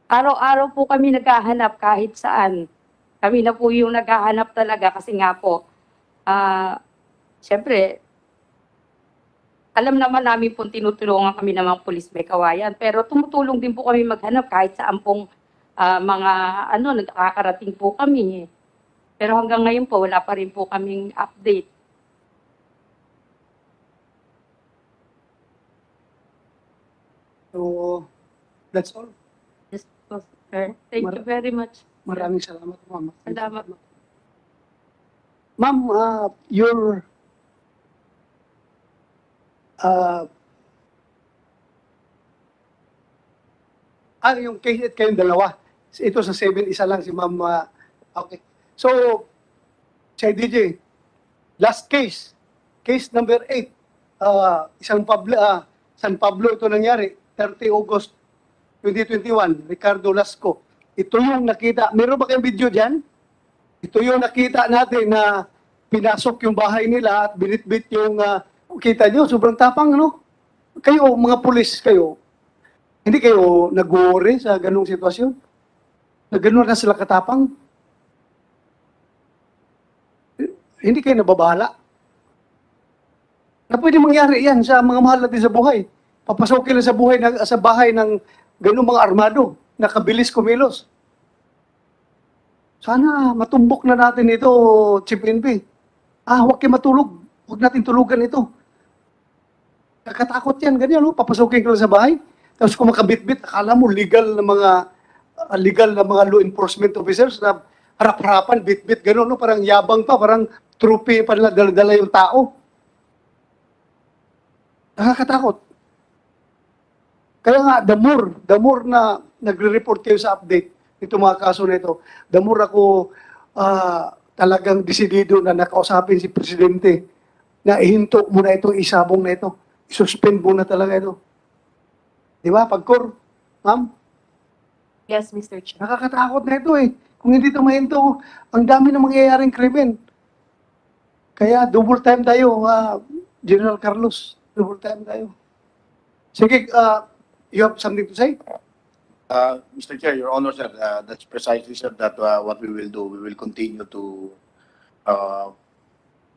Araw-araw po kami naghahanap kahit saan. Kami na po yung naghahanap talaga kasi nga po, syempre, alam naman namin po tinutulungan kami ng mga pulis may kawayan. Pero tumutulong din po kami maghanap kahit saan pong mga nagkakarating po kami. Pero hanggang ngayon po, wala pa rin po kaming update. so that's all. Yes po, sir. Thank you very much. Maraming salamat, ma'am. Salamat. Ma'am, your yung case at kayong dalawa. Ito sa 7, isa lang si ma'am. Okay. So, si DJ, last case, case number 8, San Pablo ito nangyari, 30 August 2021, Ricardo Lasco. Ito yung nakita, meron ba kayong video dyan? Ito yung nakita natin na pinasok yung bahay nila at binitbit yung, kita nyo, sobrang tapang, no? Kayo, mga pulis kayo, hindi kayo nag-worry sa ganung sitwasyon? Na ganun na sila katapang? Hindi kayo nababahala? Na pwede mangyari yan sa mga mahal natin sa buhay. Papasokin lang sa bahay ng ganung mga armado, nakabilis kumilos. Sana matumbok na natin ito, Chief NP. Huwag kayo matulog. Huwag natin tulugan ito. Nakatakot yan, ganyan, no? Papasokin ka lang sa bahay. Tapos kung makabitbit, akala mo legal na mga law enforcement officers na harap-harapan, bit-bit, gano'n, no? Parang yabang pa, parang trophy pa nila dala-dala yung tao. Nakakatakot. Kaya nga, the more na nagre-report kayo sa update, itong mga kaso na ito, the more ako talagang desidido na nakausapin si Presidente na ihinto muna itong isabong na ito. I-suspend muna talaga ito. Di ba, Pagkor? Ma'am? Yes, Mr. Chair. Nakakatakot na ito eh. Kung hindi ito mahinto, ang dami na mangyayaring krimen. Kaya double time tayo, General Carlos. Double time tayo. Sige, you have something to say? Mr. Chair, Your Honor, sir, that's precisely, sir, that what we will do. We will continue to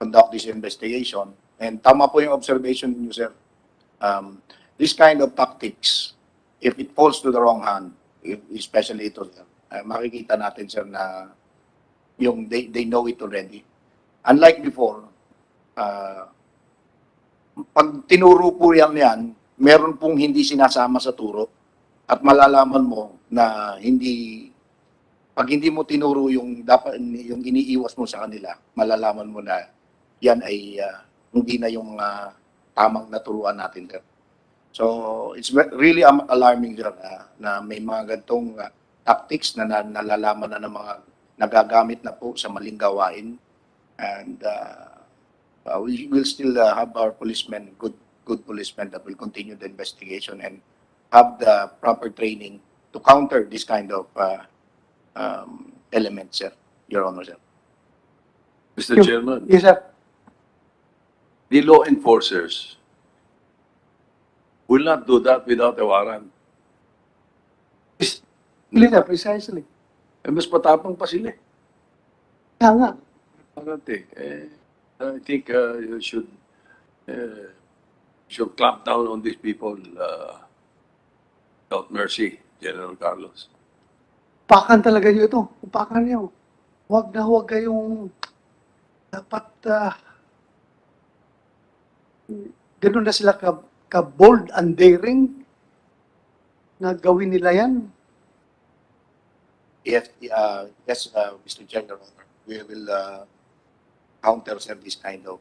conduct this investigation. And tama po yung observation niyo, sir. This kind of tactics, if it falls to the wrong hand, especially ito, sir, makikita natin, sir, na yung they know it already. Unlike before, pag tinuro po yan, meron pong hindi sinasama sa turo at malalaman mo na pag hindi mo tinuro yung dapat yung iniiwas mo sa kanila, malalaman mo na yan ay hindi na yung tamang naturuan natin, sir. So it's really alarming, sir, na may mga ganitong tactics na nalalaman na ng mga nagagamit na po sa maling gawain, and we will still have our policemen, good policemen that will continue the investigation and have the proper training to counter this kind of elements, sir. Your Honor, sir. Mr. Chairman. Yes, sir. The law enforcers will not do that without a warrant. Precisely. Eh, mas matapang pa sila. Kaya nga. I think you should clamp down on these people without mercy, General Carlos. Upakan talaga nyo ito. Upakan nyo. Huwag kayong dapat ganun na sila ka-bold and daring na gawin nila yan. Yes, Mr. Chair, Your Honor, we will counter, sir, this kind of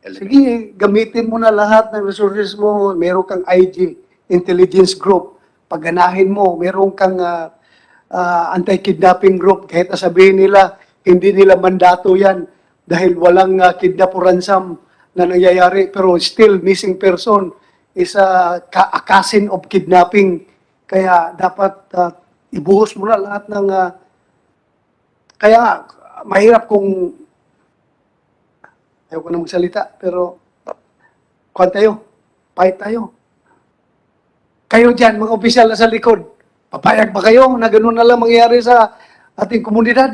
elements. Sige, gamitin mo na lahat ng resources mo. Meron kang IG, intelligence group. Pagganahin mo, meron kang anti-kidnapping group. Kahit sabihin nila, hindi nila mandato yan dahil walang kidnap o ransom na nangyayari. Pero still, missing person is a cousin of kidnapping. Kaya dapat ibuhos mo na lahat ng... kaya mahirap kung... Ayaw ko na magsalita, pero... Kuhan tayo. Fight tayo. Kayo dyan, mga opisyal na sa likod. Papayag ba kayo na gano'n na lang mangyayari sa ating komunidad?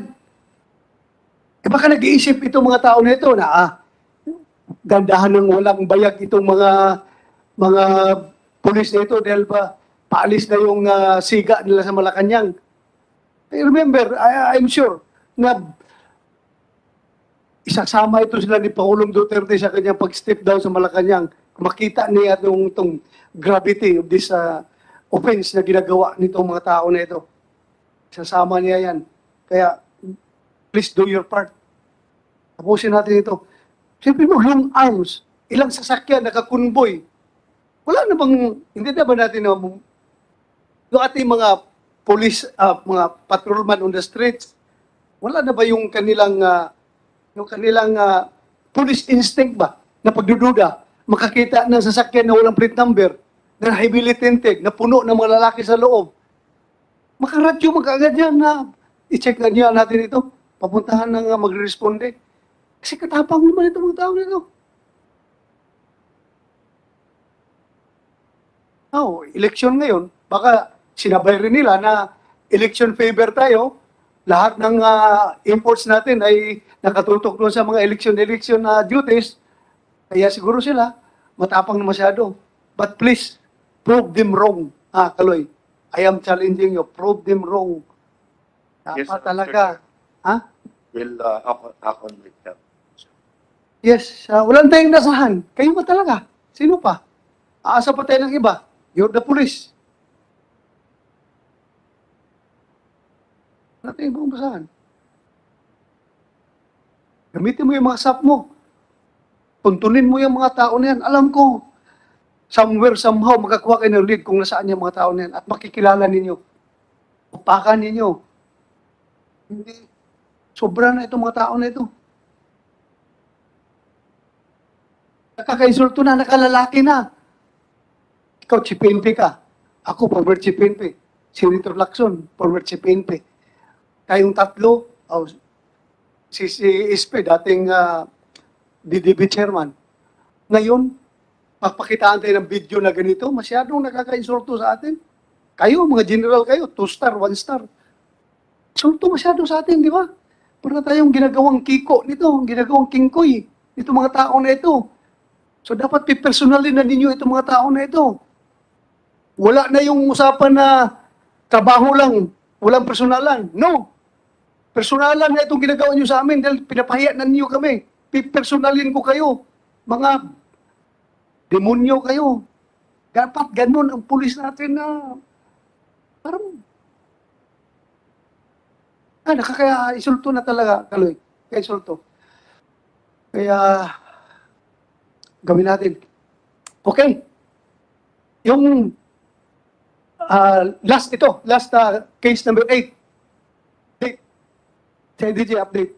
Eh baka nag-iisip itong mga tao na ito na gandahan ng walang bayag itong mga pulis na ito dahil ba paalis na yung siga nila sa Malacanang. I remember, I'm sure, na isasama ito sila ni Pangulong Duterte sa kanyang pag-step down sa Malacanang. Makita niya itong gravity of this offense na ginagawa nitong mga tao na ito. Isasama niya yan. Kaya, please do your part. Tapusin natin ito. Siyempre mo, long arms, ilang sasakyan, nakakunboy. Wala na bang, hindi na ba natin na yung ating mga police, mga patrolman on the streets, wala na ba yung kanilang police instinct ba na pagdududa, makakita ng sasakyan na walang plate number, na heavily tinted, na puno ng mga lalaki sa loob. Makaradyo magkaagad yan na i-check na niya natin ito, papuntahan ng magre-responde. Kasi katapang naman ito mga tao nito. Election ngayon, baka sinabay rin nila na election favor tayo, lahat ng imports natin ay nakatutok doon sa mga election duties, kaya siguro sila matapang na masyado. But please, prove them wrong. Kaloy, I am challenging you, prove them wrong. Dapat Yes, sir. talaga. Will act on with that. Yes, walang tayong nasahan. Kayo ba talaga? Sino pa? Aasa pa tayo ng iba? You're the police. Wala tayong ibang basahan. Gamitin mo yung mga staff mo. Tuntunin mo yung mga tao na yan. Alam ko, somewhere, somehow, makakuha kayo ng lead kung nasaan yung mga tao na yan at makikilala ninyo. Upakan ninyo. Hindi. Sobra na itong mga tao na ito. Nakaka-insulto na, nakalalaki na. Ikaw, chipinpe ka. Ako, former chipinpe. Senator Lacson, former chipinpe. Kayong tatlo, si Ispe, dating DDB chairman. Ngayon, papakitaan tayo ng video na ganito, masyadong nakaka-insulto sa atin. Kayo, mga general kayo, 2-star, 1-star. Insulto masyado sa atin, di ba? Para tayong ginagawang kiko nito, ginagawang kingkoy, ito mga tao na ito. So dapat pipersonalin na ninyo itong mga tao na ito. Wala na yung usapan na trabaho lang, walang personalan. No. Personalan na itong ginagawa nyo sa amin dahil pinapahiya na ninyo kami. Pipersonalin ko kayo. Mga demonyo kayo. Dapat ganun ang pulis natin na parang nakaka-insulto na talaga, Kaloy. Kaya-insulto. Kaya gawin natin. Okay. Yung last case number 8. Sa DJ update.